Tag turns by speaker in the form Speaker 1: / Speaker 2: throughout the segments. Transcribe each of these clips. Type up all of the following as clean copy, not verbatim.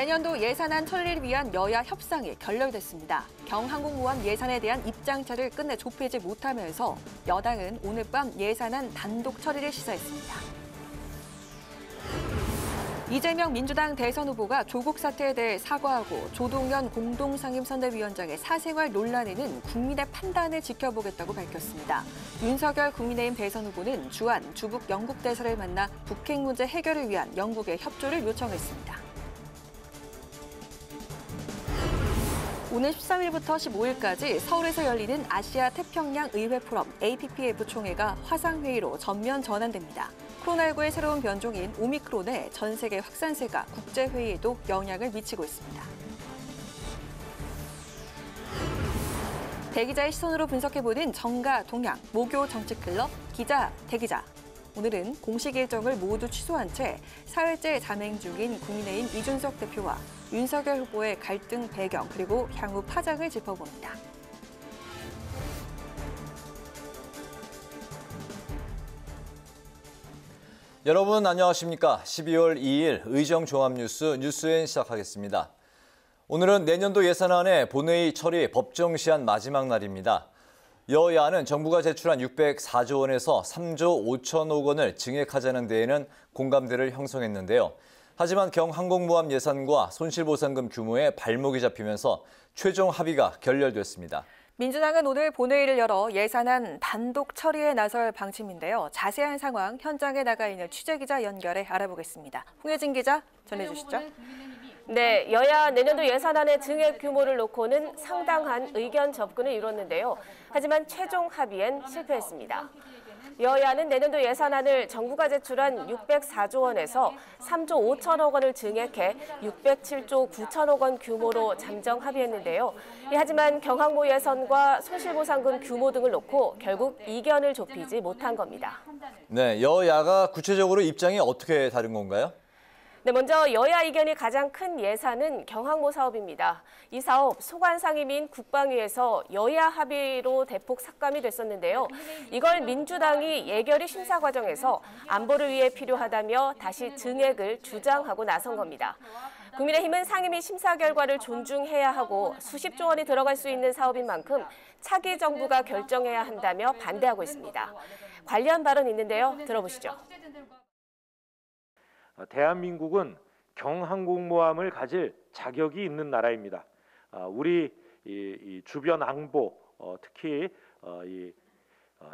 Speaker 1: 내년도 예산안 처리를 위한 여야 협상이 결렬됐습니다. 경항공모함 예산에 대한 입장차를 끝내 좁히지 못하면서 여당은 오늘 밤 예산안 단독 처리를 시사했습니다. 이재명 민주당 대선 후보가 조국 사태에 대해 사과하고 조동연 공동상임선대위원장의 사생활 논란에는 국민의 판단을 지켜보겠다고 밝혔습니다. 윤석열 국민의힘 대선 후보는 주한 주북 영국 대사를 만나 북핵 문제 해결을 위한 영국의 협조를 요청했습니다. 오늘 13일부터 15일까지 서울에서 열리는 아시아 태평양 의회 포럼 APPF 총회가 화상회의로 전면 전환됩니다. 코로나19의 새로운 변종인 오미크론의 전 세계 확산세가 국제회의에도 영향을 미치고 있습니다. 대기자의 시선으로 분석해보는 정가 동향, 모교 정치클럽 기자 대기자. 오늘은 공식 일정을 모두 취소한 채 사흘째 잠행 중인 국민의힘 이준석 대표와 윤석열 후보의 갈등 배경 그리고 향후 파장을 짚어봅니다.
Speaker 2: 여러분 안녕하십니까? 12월 2일 의정종합뉴스 뉴스엔 시작하겠습니다. 오늘은 내년도 예산안의 본회의 처리 법정 시한 마지막 날입니다. 여야는 정부가 제출한 604조 원에서 3조 5천억 원을 증액하자는 데에는 공감대를 형성했는데요. 하지만 경항공모함 예산과 손실보상금 규모에 발목이 잡히면서 최종 합의가 결렬됐습니다.
Speaker 1: 민주당은 오늘 본회의를 열어 예산안 단독 처리에 나설 방침인데요. 자세한 상황 현장에 나가 있는 취재기자 연결해 알아보겠습니다. 홍혜진 기자 전해주시죠.
Speaker 3: 네, 여야 내년도 예산안의 증액 규모를 놓고는 상당한 의견 접근을 이뤘는데요. 하지만 최종 합의엔 실패했습니다. 여야는 내년도 예산안을 정부가 제출한 604조 원에서 3조 5천억 원을 증액해 607조 9천억 원 규모로 잠정 합의했는데요. 하지만 경항모 예산과 손실보상금 규모 등을 놓고 결국 이견을 좁히지 못한 겁니다.
Speaker 2: 네, 여야가 구체적으로 입장이 어떻게 다른 건가요?
Speaker 3: 네, 먼저 여야 이견이 가장 큰 예산은 경항모 사업입니다. 이 사업 소관상임인 국방위에서 여야 합의로 대폭 삭감이 됐었는데요. 이걸 민주당이 예결위 심사 과정에서 안보를 위해 필요하다며 다시 증액을 주장하고 나선 겁니다. 국민의힘은 상임위 심사 결과를 존중해야 하고 수십조 원이 들어갈 수 있는 사업인 만큼 차기 정부가 결정해야 한다며 반대하고 있습니다. 관련 발언 있는데요. 들어보시죠.
Speaker 4: 대한민국은 경항공모함을 가질 자격이 있는 나라입니다. 우리 이 주변 안보, 특히 이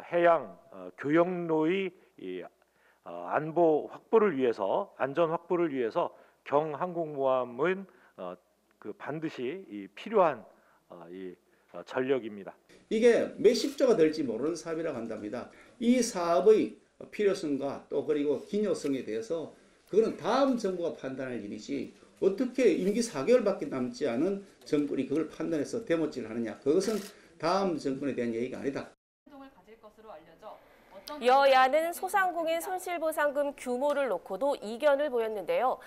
Speaker 4: 해양 교역로의 안보 확보를 위해서, 안전 확보를 위해서 경항공모함은 반드시 필요한 전력입니다.
Speaker 5: 이게 몇십조가 될지 모르는 사업이라고 한답니다. 이 사업의 필요성과 또 그리고 기녀성에 대해서 그거는 다음 정부가 판단할 일이지 어떻게 임기 4개월밖에 남지 않은 정권이 그걸 판단해서 대못질을 하느냐. 그것은 다음 정권에 대한 얘기가 아니다.
Speaker 3: 여야는 소상공인 손실보상금 규모를 놓고도 이견을 보였는데요.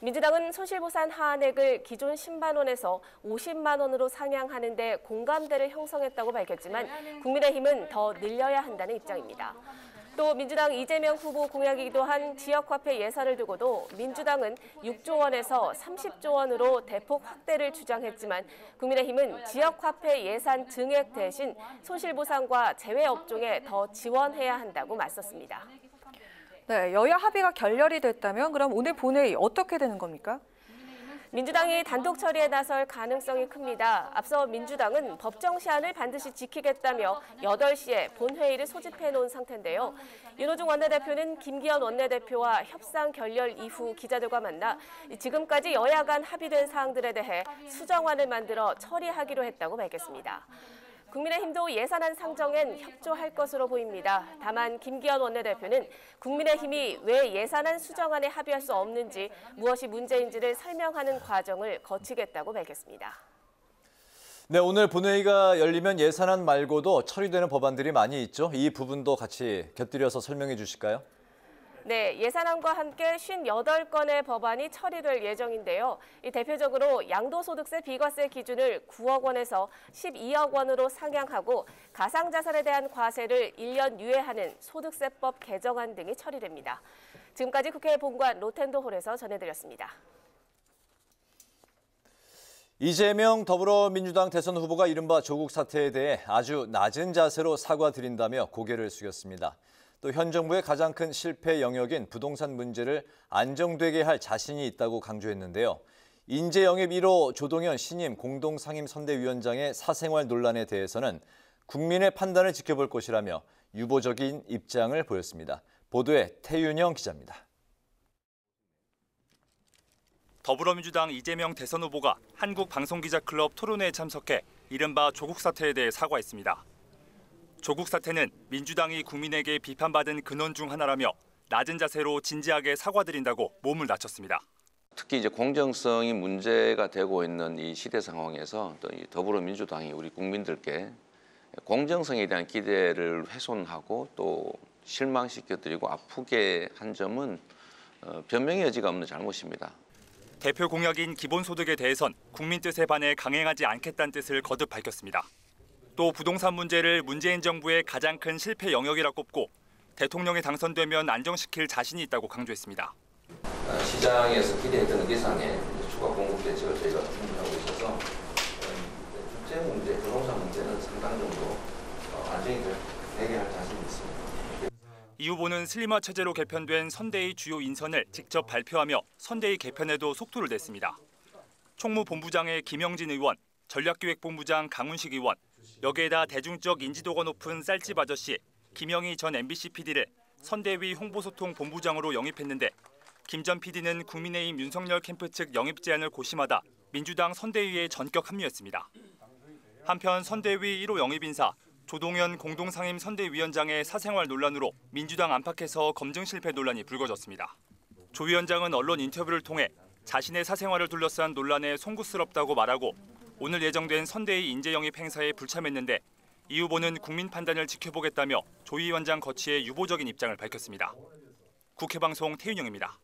Speaker 3: 민주당은 손실보상 하한액을 기존 10만 원에서 50만 원으로 상향하는 데 공감대를 형성했다고 밝혔지만 국민의힘은 더 늘려야 한다는 입장입니다. 또 민주당 이재명 후보 공약이기도 한 지역화폐 예산을 두고도 민주당은 6조 원에서 30조 원으로 대폭 확대를 주장했지만 국민의힘은 지역화폐 예산 증액 대신 손실보상과 제외업종에 더 지원해야 한다고 맞섰습니다.
Speaker 1: 네, 여야 합의가 결렬이 됐다면 그럼 오늘 본회의 어떻게 되는 겁니까?
Speaker 3: 민주당이 단독 처리에 나설 가능성이 큽니다. 앞서 민주당은 법정 시한을 반드시 지키겠다며 8시에 본회의를 소집해 놓은 상태인데요. 윤호중 원내대표는 김기현 원내대표와 협상 결렬 이후 기자들과 만나 지금까지 여야 간 합의된 사항들에 대해 수정안을 만들어 처리하기로 했다고 밝혔습니다. 국민의힘도 예산안 상정엔 협조할 것으로 보입니다. 다만 김기현 원내대표는 국민의힘이 왜 예산안 수정안에 합의할 수 없는지 무엇이 문제인지를 설명하는 과정을 거치겠다고 밝혔습니다.
Speaker 2: 네, 오늘 본회의가 열리면 예산안 말고도 처리되는 법안들이 많이 있죠. 이 부분도 같이 곁들여서 설명해 주실까요?
Speaker 3: 네, 예산안과 함께 58건의 법안이 처리될 예정인데요. 대표적으로 양도소득세 비과세 기준을 9억 원에서 12억 원으로 상향하고 가상자산에 대한 과세를 1년 유예하는 소득세법 개정안 등이 처리됩니다. 지금까지 국회 본관 로텐도홀에서 전해드렸습니다.
Speaker 2: 이재명 더불어민주당 대선 후보가 이른바 조국 사태에 대해 아주 낮은 자세로 사과드린다며 고개를 숙였습니다. 또 현 정부의 가장 큰 실패 영역인 부동산 문제를 안정되게 할 자신이 있다고 강조했는데요. 인재 영입 1호 조동연 신임 공동상임선대위원장의 사생활 논란에 대해서는 국민의 판단을 지켜볼 것이라며 유보적인 입장을 보였습니다. 보도에 태윤영 기자입니다.
Speaker 6: 더불어민주당 이재명 대선 후보가 한국방송기자클럽 토론회에 참석해 이른바 조국 사태에 대해 사과했습니다. 조국 사태는 민주당이 국민에게 비판받은 근원 중 하나라며 낮은 자세로 진지하게 사과드린다고 몸을 낮췄습니다.
Speaker 7: 특히 이제 공정성이 문제가 되고 있는 이 시대 상황에서 또 이 더불어민주당이 우리 국민들께 공정성에 대한 기대를 훼손하고 또 실망시켜드리고 아프게 한 점은 변명의 여지가 없는 잘못입니다.
Speaker 6: 대표 공약인 기본소득에 대해선 국민 뜻에 반해 강행하지 않겠다는 뜻을 거듭 밝혔습니다. 또 부동산 문제를 문재인 정부의 가장 큰 실패 영역이라 꼽고 대통령이 당선되면 안정시킬 자신이 있다고 강조했습니다.
Speaker 7: 시장에서 기대했던 이상의 추가 공급 대책을 저희가 준비하고 있어서 국제 문제, 부동산 문제는 상당 정도 안정이 되게 할 자신이 있습니다.
Speaker 6: 이 후보는 슬림화 체제로 개편된 선대위 주요 인선을 직접 발표하며 선대위 개편에도 속도를 냈습니다. 총무본부장의 김영진 의원, 전략기획본부장 강훈식 의원, 여기에다 대중적 인지도가 높은 쌀집 아저씨 김영희 전 MBC PD를 선대위 홍보소통본부장으로 영입했는데 김 전 PD는 국민의힘 윤석열 캠프 측 영입 제안을 고심하다 민주당 선대위에 전격 합류했습니다. 한편 선대위 1호 영입 인사 조동연 공동상임선대위원장의 사생활 논란으로 민주당 안팎에서 검증 실패 논란이 불거졌습니다. 조 위원장은 언론 인터뷰를 통해 자신의 사생활을 둘러싼 논란에 송구스럽다고 말하고 오늘 예정된 선대위 인재 영입 행사에 불참했는데 이 후보는 국민 판단을 지켜보겠다며 조 위원장 거취에 유보적인 입장을 밝혔습니다. 국회방송 태윤영입니다.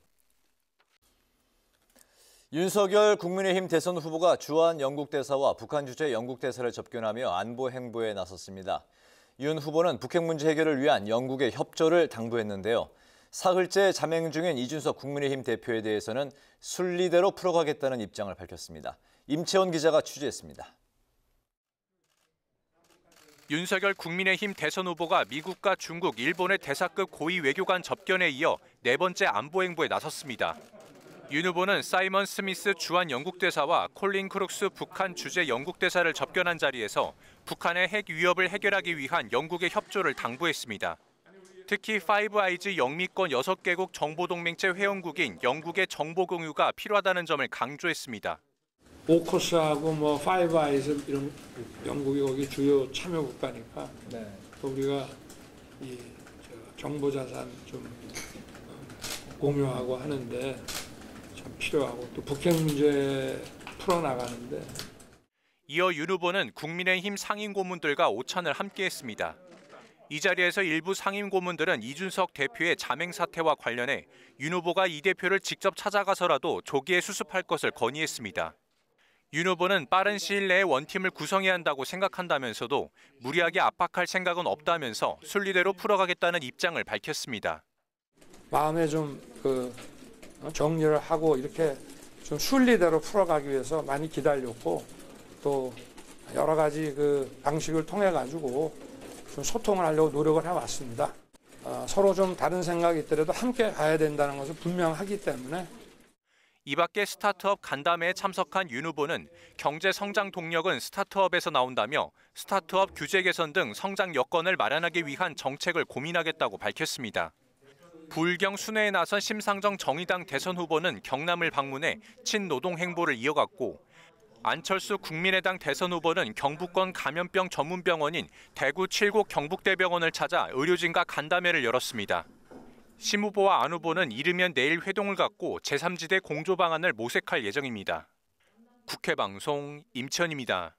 Speaker 2: 윤석열 국민의힘 대선 후보가 주한 영국대사와 북한 주재 영국대사를 접견하며 안보 행보에 나섰습니다. 윤 후보는 북핵 문제 해결을 위한 영국의 협조를 당부했는데요. 사흘째 잠행 중인 이준석 국민의힘 대표에 대해서는 순리대로 풀어가겠다는 입장을 밝혔습니다. 임채원 기자가 취재했습니다.
Speaker 8: 윤석열 국민의힘 대선 후보가 미국과 중국, 일본의 대사급 고위 외교관 접견에 이어 네 번째 안보 행보에 나섰습니다. 윤 후보는 사이먼 스미스 주한 영국대사와 콜린 크룩스 북한 주재 영국대사를 접견한 자리에서 북한의 핵 위협을 해결하기 위한 영국의 협조를 당부했습니다. 특히 파이브 아이즈 영미권 6개국 정보동맹체 회원국인 영국의 정보 공유가 필요하다는 점을 강조했습니다.
Speaker 9: 오커스하고 파이브 아이즈 이런 영국이 거기 주요 참여 국가니까 또 우리가 이 정보 자산 좀 공유하고 하는데 필요하고 또 북핵 문제 풀어나가는데.
Speaker 8: 이어 윤 후보는 국민의힘 상임고문들과 오찬을 함께했습니다. 이 자리에서 일부 상임고문들은 이준석 대표의 잠행 사태와 관련해 윤 후보가 이 대표를 직접 찾아가서라도 조기에 수습할 것을 건의했습니다. 윤 후보는 빠른 시일 내에 원팀을 구성해야 한다고 생각한다면서도 무리하게 압박할 생각은 없다면서 순리대로 풀어가겠다는 입장을 밝혔습니다.
Speaker 9: 마음에 좀 정리를 하고 이렇게 좀 순리대로 풀어가기 위해서 많이 기다렸고 또 여러 가지 방식을 통해 가지고 좀 소통을 하려고 노력을 해왔습니다. 서로 좀 다른 생각이 있더라도 함께 가야 된다는 것은 분명하기 때문에.
Speaker 8: 이 밖에 스타트업 간담회에 참석한 윤 후보는 경제 성장 동력은 스타트업에서 나온다며 스타트업 규제 개선 등 성장 여건을 마련하기 위한 정책을 고민하겠다고 밝혔습니다. 부울경 순회에 나선 심상정 정의당 대선 후보는 경남을 방문해 친노동 행보를 이어갔고 안철수 국민의당 대선 후보는 경북권 감염병 전문병원인 대구 칠곡 경북대병원을 찾아 의료진과 간담회를 열었습니다. 심 후보와 안 후보는 이르면 내일 회동을 갖고 제3지대 공조 방안을 모색할 예정입니다. 국회방송 임채원입니다.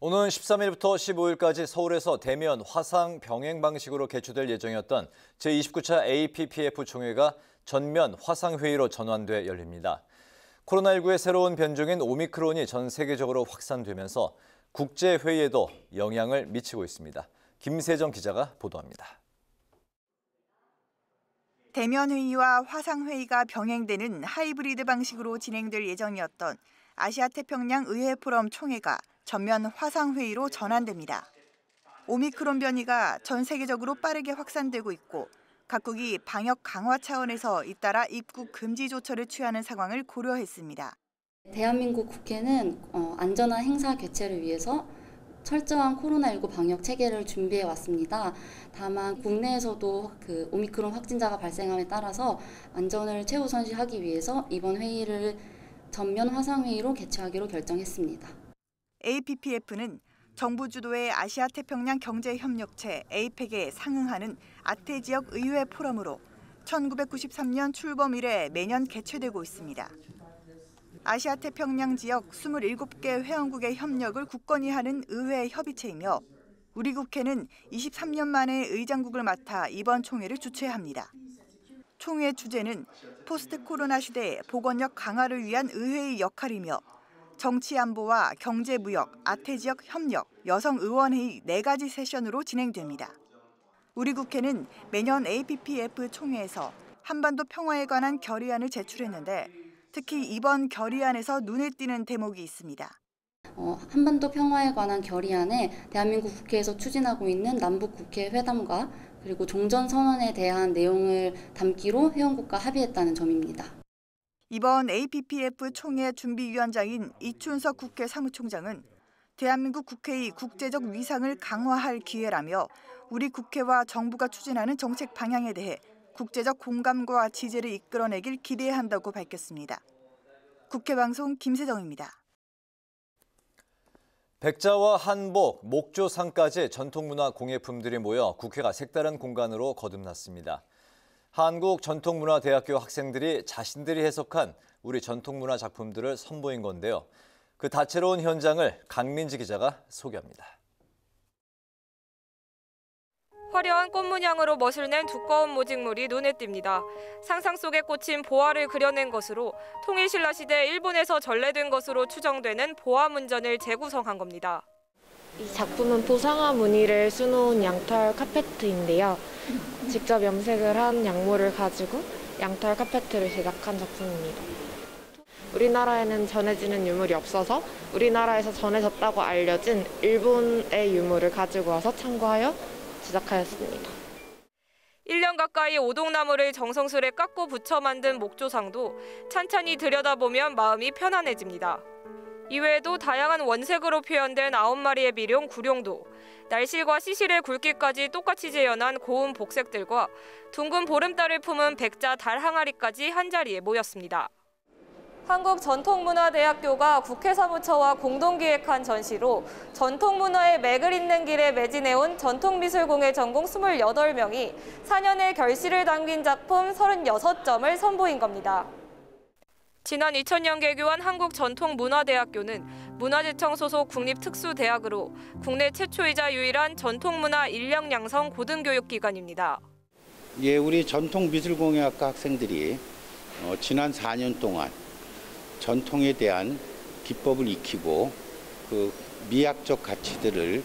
Speaker 2: 오는 13일부터 15일까지 서울에서 대면 화상 병행 방식으로 개최될 예정이었던 제29차 APPF 총회가 전면 화상회의로 전환돼 열립니다. 코로나19의 새로운 변종인 오미크론이 전 세계적으로 확산되면서 국제회의에도 영향을 미치고 있습니다. 김세정 기자가 보도합니다.
Speaker 10: 대면 회의와 화상 회의가 병행되는 하이브리드 방식으로 진행될 예정이었던 아시아태평양 의회 포럼 총회가 전면 화상회의로 전환됩니다. 오미크론 변이가 전 세계적으로 빠르게 확산되고 있고 각국이 방역 강화 차원에서 잇따라 입국 금지 조처를 취하는 상황을 고려했습니다.
Speaker 11: 대한민국 국회는 안전한 행사 개최를 위해서 철저한 코로나19 방역 체계를 준비해 왔습니다. 다만 국내에서도 그 오미크론 확진자가 발생함에 따라서 안전을 최우선시하기 위해서 이번 회의를 전면 화상회의로 개최하기로 결정했습니다.
Speaker 10: APPF는 정부 주도의 아시아태평양 경제협력체 APEC에 상응하는 아태 지역 의회 포럼으로 1993년 출범 이래 매년 개최되고 있습니다. 아시아태평양 지역 27개 회원국의 협력을 굳건히 하는 의회 협의체이며 우리 국회는 23년 만에 의장국을 맡아 이번 총회를 주최합니다. 총회 주제는 포스트 코로나 시대 보건력 강화를 위한 의회의 역할이며 정치 안보와 경제 무역, 아태 지역 협력, 여성 의원회의 4가지 세션으로 진행됩니다. 우리 국회는 매년 APPF 총회에서 한반도 평화에 관한 결의안을 제출했는데 특히 이번 결의안에서 눈에 띄는 대목이 있습니다.
Speaker 11: 한반도 평화에 관한 결의안에 대한민국 국회에서 추진하고 있는 남북 국회 회담과 그리고 종전선언에 대한 내용을 담기로 회원국과 합의했다는 점입니다.
Speaker 10: 이번 APPF 총회 준비위원장인 이춘석 국회 사무총장은 대한민국 국회의 국제적 위상을 강화할 기회라며 우리 국회와 정부가 추진하는 정책 방향에 대해 국제적 공감과 지지를 이끌어내길 기대한다고 밝혔습니다. 국회방송 김세정입니다.
Speaker 2: 백자와 한복, 목조상까지 전통문화 공예품들이 모여 국회가 색다른 공간으로 거듭났습니다. 한국전통문화대학교 학생들이 자신들이 해석한 우리 전통문화 작품들을 선보인 건데요. 그 다채로운 현장을 강민지 기자가 소개합니다.
Speaker 12: 화려한 꽃 문양으로 멋을 낸 두꺼운 모직물이 눈에 띕니다. 상상 속에 꽂힌 보화를 그려낸 것으로 통일신라 시대 일본에서 전래된 것으로 추정되는 보화 문전을 재구성한 겁니다.
Speaker 13: 이 작품은 보상화 무늬를 수놓은 양털 카페트인데요. 직접 염색을 한 양모를 가지고 양털 카페트를 제작한 작품입니다. 우리나라에는 전해지는 유물이 없어서 우리나라에서 전해졌다고 알려진 일본의 유물을 가지고 와서 참고하여 제작하였습니다.
Speaker 12: 1년 가까이 오동나무를 정성스레 깎고 붙여 만든 목조상도 찬찬히 들여다보면 마음이 편안해집니다. 이외에도 다양한 원색으로 표현된 9마리의 비룡 구룡도, 날실과 시실의 굵기까지 똑같이 재현한 고운 복색들과 둥근 보름달을 품은 백자 달 항아리까지 한자리에 모였습니다. 한국전통문화대학교가 국회사무처와 공동기획한 전시로 전통문화의 맥을 잇는 길에 매진해온 전통미술공예 전공 28명이 4년의 결실을 담긴 작품 36점을 선보인 겁니다. 지난 2000년 개교한 한국전통문화대학교는 문화재청 소속 국립특수대학으로 국내 최초이자 유일한 전통문화 인력 양성 고등교육기관입니다.
Speaker 14: 예, 우리 전통미술공예학과 학생들이 지난 4년 동안 전통에 대한 기법을 익히고 그 미학적 가치들을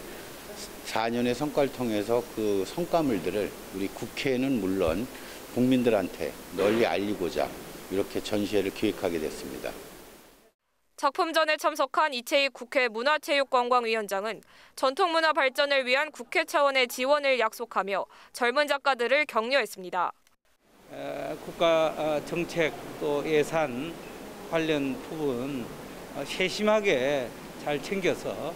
Speaker 14: 4년의 성과를 통해서 그 성과물들을 우리 국회는 물론 국민들한테 널리 알리고자 이렇게 전시회를 기획하게 됐습니다.
Speaker 12: 작품전에 참석한 이채익 국회 문화체육관광위원장은 전통문화 발전을 위한 국회 차원의 지원을 약속하며 젊은 작가들을 격려했습니다.
Speaker 15: 국가 정책 또 예산 관련 부분 세심하게 잘 챙겨서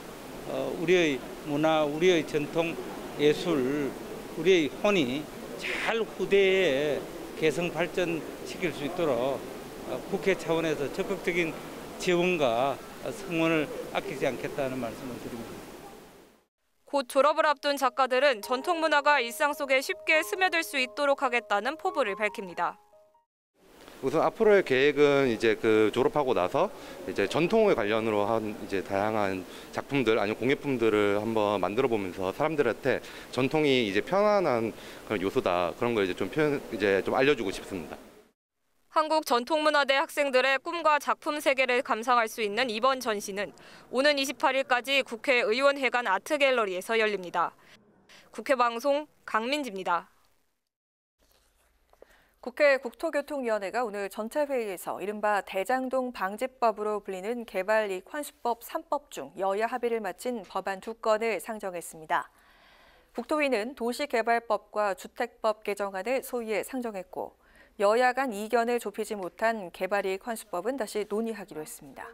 Speaker 15: 우리의 문화, 우리의 전통 예술, 우리의 혼이 잘 후대에 개성 발전시킬 수 있도록 국회 차원에서 적극적인 지원과 성원을 아끼지 않겠다는 말씀을 드립니다.
Speaker 12: 곧 졸업을 앞둔 작가들은 전통문화가 일상 속에 쉽게 스며들 수 있도록 하겠다는 포부를 밝힙니다.
Speaker 16: 우선 앞으로의 계획은 이제 졸업하고 나서 이제 전통에 관련으로 한 이제 다양한 작품들 아니면 공예품들을 한번 만들어 보면서 사람들한테 전통이 이제 편안한 그런 요소다 그런 걸 이제 좀 알려주고 싶습니다.
Speaker 12: 한국전통문화대 학생들의 꿈과 작품 세계를 감상할 수 있는 이번 전시는 오는 28일까지 국회의원회관 아트갤러리에서 열립니다. 국회방송 강민지입니다.
Speaker 1: 국회 국토교통위원회가 오늘 전체 회의에서 이른바 대장동 방지법으로 불리는 개발이익 환수법 3법 중 여야 합의를 마친 법안 2건을 상정했습니다. 국토위는 도시개발법과 주택법 개정안을 소위에 상정했고 여야 간 이견을 좁히지 못한 개발이익 환수법은 다시 논의하기로 했습니다.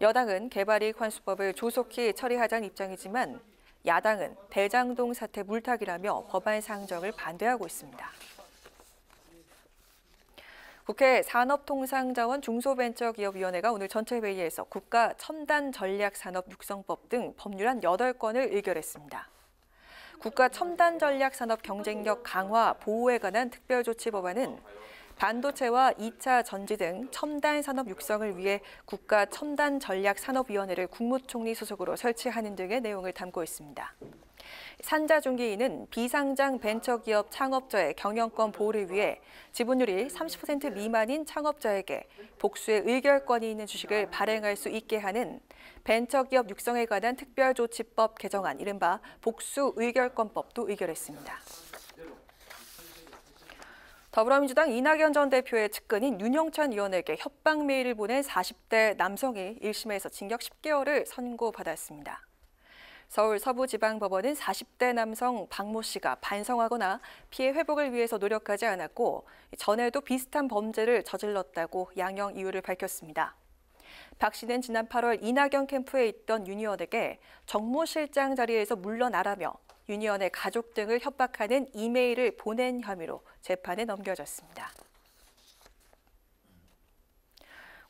Speaker 1: 여당은 개발이익 환수법을 조속히 처리하자는 입장이지만 야당은 대장동 사태 물타기라며 법안 상정을 반대하고 있습니다. 국회 산업통상자원 중소벤처기업위원회가 오늘 전체 회의에서 국가 첨단 전략 산업 육성법 등 법률안 8건을 의결했습니다. 국가 첨단 전략 산업 경쟁력 강화 보호에 관한 특별조치 법안은 반도체와 2차 전지 등 첨단 산업 육성을 위해 국가 첨단 전략 산업위원회를 국무총리 소속으로 설치하는 등의 내용을 담고 있습니다. 산자중개인은 비상장 벤처기업 창업자의 경영권 보호를 위해 지분율이 30% 미만인 창업자에게 복수의 의결권이 있는 주식을 발행할 수 있게 하는 벤처기업 육성에 관한 특별조치법 개정안, 이른바 복수 의결권법도 의결했습니다. 더불어민주당 이낙연 전 대표의 측근인 윤영찬 의원에게 협박 메일을 보낸 40대 남성이 1심에서 징역 10개월을 선고받았습니다. 서울 서부지방법원은 40대 남성 박모 씨가 반성하거나 피해 회복을 위해서 노력하지 않았고 전에도 비슷한 범죄를 저질렀다고 양형 이유를 밝혔습니다. 박 씨는 지난 8월 이낙연 캠프에 있던 윤 의원에게 정무실장 자리에서 물러나라며 윤 의원의 가족 등을 협박하는 이메일을 보낸 혐의로 재판에 넘겨졌습니다.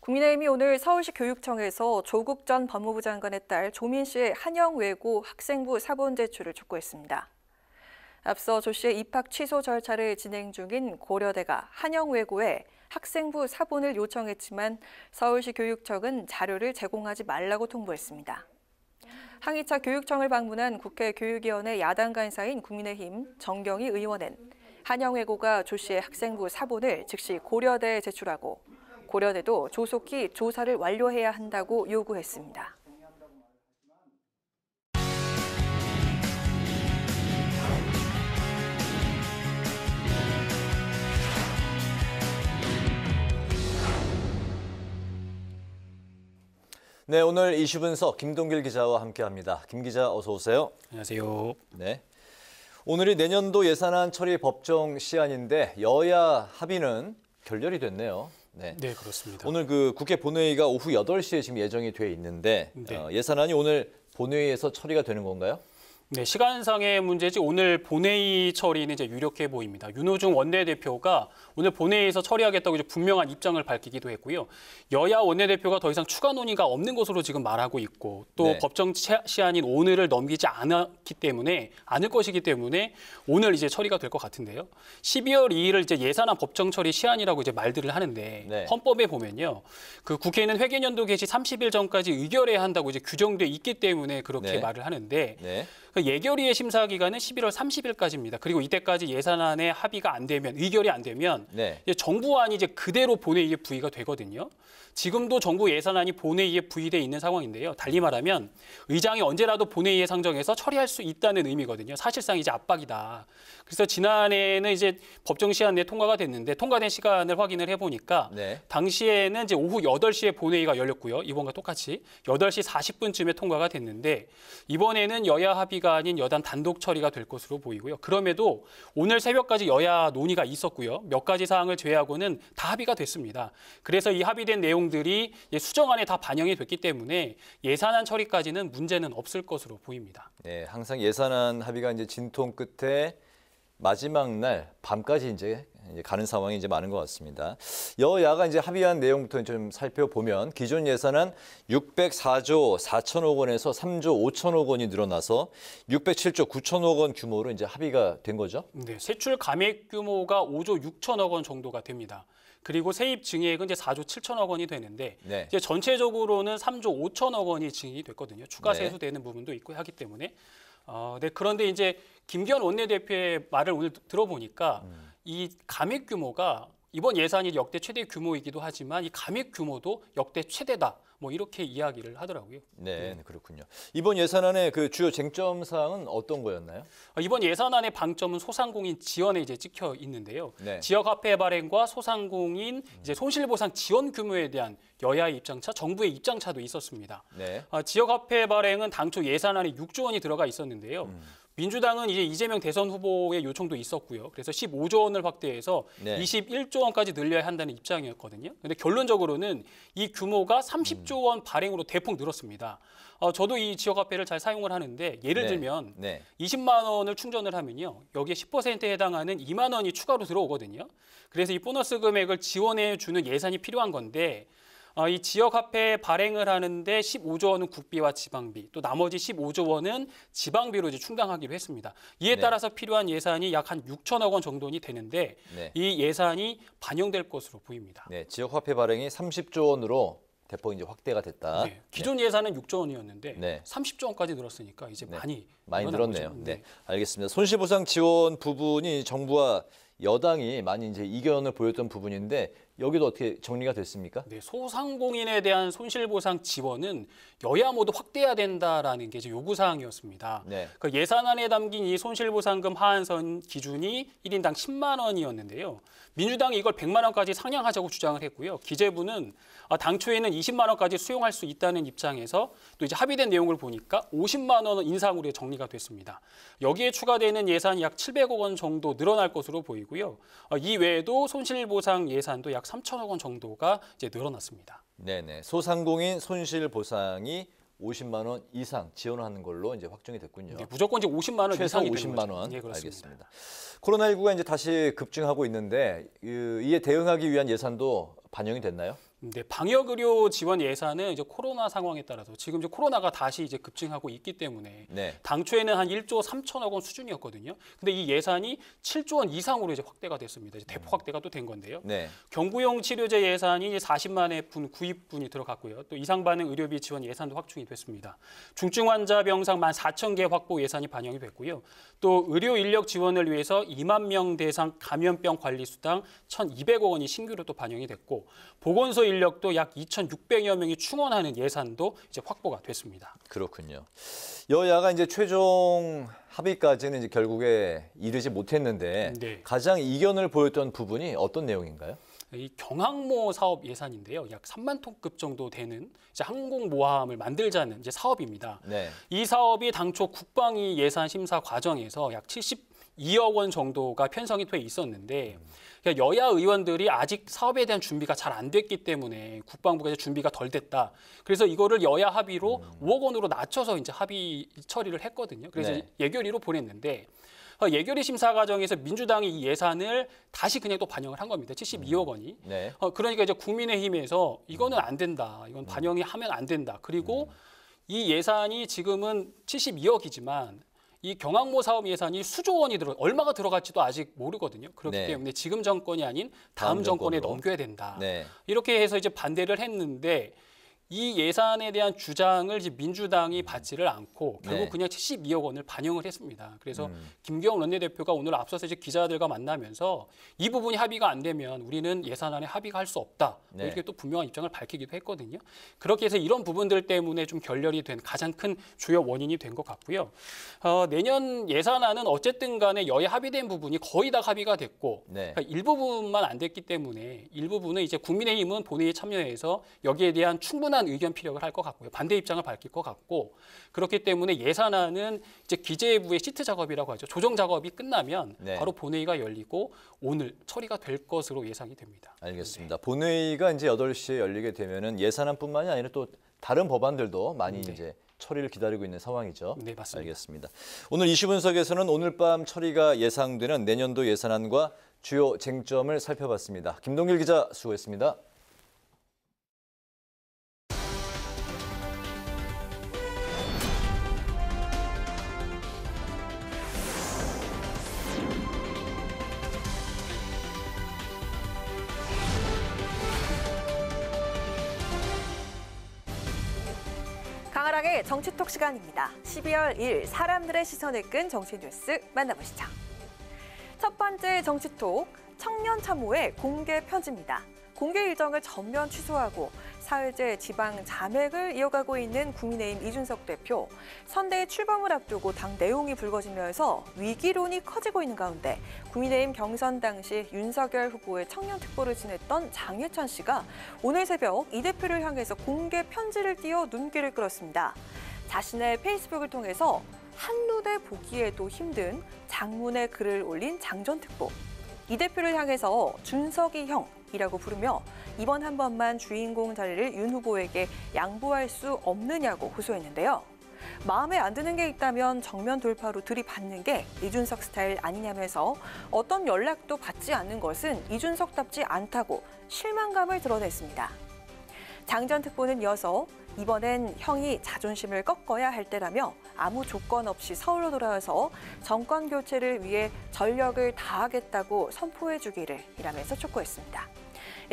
Speaker 1: 국민의힘이 오늘 서울시 교육청에서 조국 전 법무부 장관의 딸 조민 씨의 한영외고 학생부 사본 제출을 촉구했습니다. 앞서 조 씨의 입학 취소 절차를 진행 중인 고려대가 한영외고에 학생부 사본을 요청했지만 서울시 교육청은 자료를 제공하지 말라고 통보했습니다. 항의차 교육청을 방문한 국회 교육위원회 야당 간사인 국민의힘 정경희 의원은 한영외고가 조 씨의 학생부 사본을 즉시 고려대에 제출하고 고려대도 조속히 조사를 완료해야 한다고 요구했습니다.
Speaker 2: 네, 오늘 이슈 분석 김동길 기자와 함께합니다. 김 기자 어서 오세요.
Speaker 17: 안녕하세요.
Speaker 2: 네, 오늘이 내년도 예산안 처리 법정 시한인데 여야 합의는 결렬이 됐네요.
Speaker 17: 네, 그렇습니다.
Speaker 2: 오늘 그 국회 본회의가 오후 8시에 지금 예정이 돼 있는데 예산안이 오늘 본회의에서 처리가 되는 건가요?
Speaker 17: 네, 시간상의 문제지 오늘 본회의 처리는 이제 유력해 보입니다. 윤호중 원내대표가 오늘 본회의에서 처리하겠다고 이제 분명한 입장을 밝히기도 했고요. 여야 원내대표가 더 이상 추가 논의가 없는 것으로 지금 말하고 있고 또 법정 시한인 오늘을 넘기지 않을 것이기 때문에 오늘 이제 처리가 될 것 같은데요. 12월 2일을 이제 예산안 법정 처리 시한이라고 이제 말들을 하는데 헌법에 보면요. 그 국회는 회계연도 개시 30일 전까지 의결해야 한다고 이제 규정돼 있기 때문에 그렇게 말을 하는데 예결위의 심사 기간은 11월 30일까지입니다. 그리고 이때까지 예산안에 합의가 안 되면, 의결이 안 되면 이제 정부안이 이제 그대로 본회의에 부의가 되거든요. 지금도 정부 예산안이 본회의에 부의돼 있는 상황인데요. 달리 말하면 의장이 언제라도 본회의에 상정해서 처리할 수 있다는 의미거든요. 사실상 이제 압박이다. 그래서 지난해에는 이제 법정 시한 내에 통과가 됐는데 통과된 시간을 확인을 해보니까 당시에는 이제 오후 8시에 본회의가 열렸고요. 이번과 똑같이 8시 40분쯤에 통과가 됐는데 이번에는 여야 합의가 아닌 여당 단독 처리가 될 것으로 보이고요. 그럼에도 오늘 새벽까지 여야 논의가 있었고요. 몇 가지 사항을 제외하고는 다 합의가 됐습니다. 그래서 이 합의된 내용들이 수정안에 다 반영이 됐기 때문에 예산안 처리까지는 문제는 없을 것으로 보입니다.
Speaker 2: 네, 항상 예산안 합의가 이제 진통 끝에 마지막 날 밤까지 이제 가는 상황이 이제 많은 것 같습니다. 여야가 이제 합의한 내용부터 좀 살펴보면 기존 예산안 604조 4천억 원에서 3조 5천억 원이 늘어나서 607조 9천억 원 규모로 이제 합의가 된 거죠.
Speaker 17: 네, 세출 감액 규모가 5조 6천억 원 정도가 됩니다. 그리고 세입 증액은 이제 4조 7천억 원이 되는데 이제 전체적으로는 3조 5천억 원이 증액이 됐거든요. 추가 세수되는 부분도 있고 하기 때문에. 그런데 이제 김기현 원내대표의 말을 오늘 들어보니까 이 감액 규모가 이번 예산이 역대 최대 규모이기도 하지만 이 감액 규모도 역대 최대다. 뭐 이렇게 이야기를 하더라고요.
Speaker 2: 네, 그렇군요. 이번 예산안의 그 주요 쟁점 사항은 어떤 거였나요?
Speaker 17: 이번 예산안의 방점은 소상공인 지원에 이제 찍혀 있는데요.
Speaker 2: 네.
Speaker 17: 지역화폐 발행과 소상공인 이제 손실보상 지원 규모에 대한 여야의 입장차, 정부의 입장차도 있었습니다.
Speaker 2: 네.
Speaker 17: 지역화폐 발행은 당초 예산안에 6조 원이 들어가 있었는데요. 민주당은 이제 이재명 대선 후보의 요청도 있었고요. 그래서 15조 원을 확대해서
Speaker 2: 네.
Speaker 17: 21조 원까지 늘려야 한다는 입장이었거든요. 근데 결론적으로는 이 규모가 30조 원 발행으로 대폭 늘었습니다. 저도 이 지역화폐를 잘 사용을 하는데 예를
Speaker 2: 네.
Speaker 17: 들면
Speaker 2: 네.
Speaker 17: 20만 원을 충전을 하면요. 여기에 10%에 해당하는 2만 원이 추가로 들어오거든요. 그래서 이 보너스 금액을 지원해 주는 예산이 필요한 건데 이 지역화폐 발행을 하는데 15조 원은 국비와 지방비, 또 나머지 15조 원은 지방비로 이제 충당하기로 했습니다. 이에 따라서 필요한 예산이 약 한 6천억 원 정도는 되는데 이 예산이 반영될 것으로 보입니다.
Speaker 2: 네, 지역화폐 발행이 30조 원으로 대폭 이제 확대가 됐다.
Speaker 17: 네, 기존 예산은 6조 원이었는데 30조 원까지 늘었으니까 이제 많이
Speaker 2: 늘었네요.
Speaker 17: 거죠.
Speaker 2: 네, 알겠습니다. 손실보상 지원 부분이 정부와 여당이 많이 이제 이견을 보였던 부분인데 여기도 어떻게 정리가 됐습니까?
Speaker 17: 네, 소상공인에 대한 손실보상 지원은 여야 모두 확대해야 된다라는 게 이제 요구 사항이었습니다.
Speaker 2: 네.
Speaker 17: 그 예산안에 담긴 이 손실보상금 하한선 기준이 1인당 10만 원이었는데요. 민주당이 이걸 100만 원까지 상향하자고 주장을 했고요. 기재부는 당초에는 20만 원까지 수용할 수 있다는 입장에서 또 이제 합의된 내용을 보니까 50만 원 인상으로 정리가 됐습니다. 여기에 추가되는 예산이 약 700억 원 정도 늘어날 것으로 보이고요. 이 외에도 손실보상 예산도 약 3천억 원 정도가 이제 늘어났습니다.
Speaker 2: 네네. 소상공인 손실보상이 50만 원 이상 지원하는 걸로 이제 확정이 됐군요.
Speaker 17: 네, 무조건 이제 50만 원
Speaker 2: 최소
Speaker 17: 이상이
Speaker 2: 50만 원.
Speaker 17: 네, 그렇습니다.
Speaker 2: 알겠습니다. 코로나19가 이제 다시 급증하고 있는데 이에 대응하기 위한 예산도 반영이 됐나요?
Speaker 17: 네, 방역 의료 지원 예산은 이제 코로나 상황에 따라서 지금 이제 코로나가 다시 이제 급증하고 있기 때문에 당초에는 한 1조 3천억 원 수준이었거든요. 근데 이 예산이 7조 원 이상으로 이제 확대가 됐습니다. 이제 대폭 확대가 또 된 건데요. 경구용 치료제 예산이 이제 40만회 분 구입분이 들어갔고요. 또 이상 반응 의료비 지원 예산도 확충이 됐습니다. 중증 환자 병상 14,000개 확보 예산이 반영이 됐고요. 또 의료 인력 지원을 위해서 2만 명 대상 감염병 관리 수당 1,200억 원이 신규로 또 반영이 됐고 보건소 인력도 약 2,600여 명이 충원하는 예산도 이제 확보가 됐습니다.
Speaker 2: 그렇군요. 여야가 이제 최종 합의까지는 이제 결국에 이르지 못했는데 가장 이견을 보였던 부분이 어떤 내용인가요?
Speaker 17: 이 경항모 사업 예산인데요. 약 3만 톤급 정도 되는 이제 항공모함을 만들자는 이제 사업입니다. 이 사업이 당초 국방위 예산 심사 과정에서 약 72억 원 정도가 편성이 돼 있었는데 여야 의원들이 아직 사업에 대한 준비가 잘 안 됐기 때문에 국방부가 이제 준비가 덜 됐다. 그래서 이거를 여야 합의로 5억 원으로 낮춰서 이제 합의 처리를 했거든요. 그래서 예결위로 보냈는데 예결위 심사 과정에서 민주당이 이 예산을 다시 그냥 또 반영을 한 겁니다. 72억 원이. 그러니까 이제 국민의힘에서 이거는 안 된다. 이건 반영이 하면 안 된다. 그리고 이 예산이 지금은 72억이지만 이 경항모 사업 예산이 수조 원이 얼마가 들어갈지도 아직 모르거든요. 그렇기 때문에 지금 정권이 아닌 다음 정권에 넘겨야 된다. 이렇게 해서 이제 반대를 했는데 이 예산에 대한 주장을 이제 민주당이 받지를 않고 결국 그냥 72억 원을 반영을 했습니다. 그래서 김기영 원내대표가 오늘 앞서서 이제 기자들과 만나면서 이 부분이 합의가 안 되면 우리는 예산안에 합의가 할 수 없다. 이렇게 또 분명한 입장을 밝히기도 했거든요. 그렇게 해서 이런 부분들 때문에 좀 결렬이 된 가장 큰 주요 원인이 된 것 같고요. 내년 예산안은 어쨌든 간에 여야 합의된 부분이 거의 다 합의가 됐고 그러니까 일부분만 안 됐기 때문에 일부분은 이제 국민의힘은 본회의에 참여해서 여기에 대한 충분한 의견 피력을 할 것 같고요. 반대 입장을 밝힐 것 같고 그렇기 때문에 예산안은 이제 기재부의 시트 작업이라고 하죠. 조정 작업이 끝나면 바로 본회의가 열리고 오늘 처리가 될 것으로 예상이 됩니다.
Speaker 2: 알겠습니다. 본회의가 이제 8시에 열리게 되면은 예산안뿐만이 아니라 또 다른 법안들도 많이 이제 처리를 기다리고 있는 상황이죠.
Speaker 17: 네, 맞습니다.
Speaker 2: 알겠습니다. 오늘 이슈 분석에서는 오늘 밤 처리가 예상되는 내년도 예산안과 주요 쟁점을 살펴봤습니다. 김동길 기자 수고했습니다.
Speaker 1: 강아랑의 정치톡 시간입니다. 12월 1일 사람들의 시선을 끈 정치 뉴스 만나보시죠. 첫 번째 정치톡, 청년 참모의 공개 편지입니다. 공개 일정을 전면 취소하고 사흘째 지방 잠액을 이어가고 있는 국민의힘 이준석 대표. 선대위 출범을 앞두고 당 내용이 불거지면서 위기론이 커지고 있는 가운데 국민의힘 경선 당시 윤석열 후보의 청년 특보를 지냈던 장해찬 씨가 오늘 새벽 이 대표를 향해서 공개 편지를 띄워 눈길을 끌었습니다. 자신의 페이스북을 통해서 한눈에 보기에도 힘든 장문의 글을 올린 장 전 특보. 이 대표를 향해서 준석이 형이라고 부르며 이번 한 번만 주인공 자리를 윤 후보에게 양보할 수 없느냐고 호소했는데요. 마음에 안 드는 게 있다면 정면 돌파로 들이받는 게 이준석 스타일 아니냐면서 어떤 연락도 받지 않는 것은 이준석답지 않다고 실망감을 드러냈습니다. 장 전 특보는 이어서 이번엔 형이 자존심을 꺾어야 할 때라며 아무 조건 없이 서울로 돌아와서 정권 교체를 위해 전력을 다하겠다고 선포해 주기를 이라면서 촉구했습니다.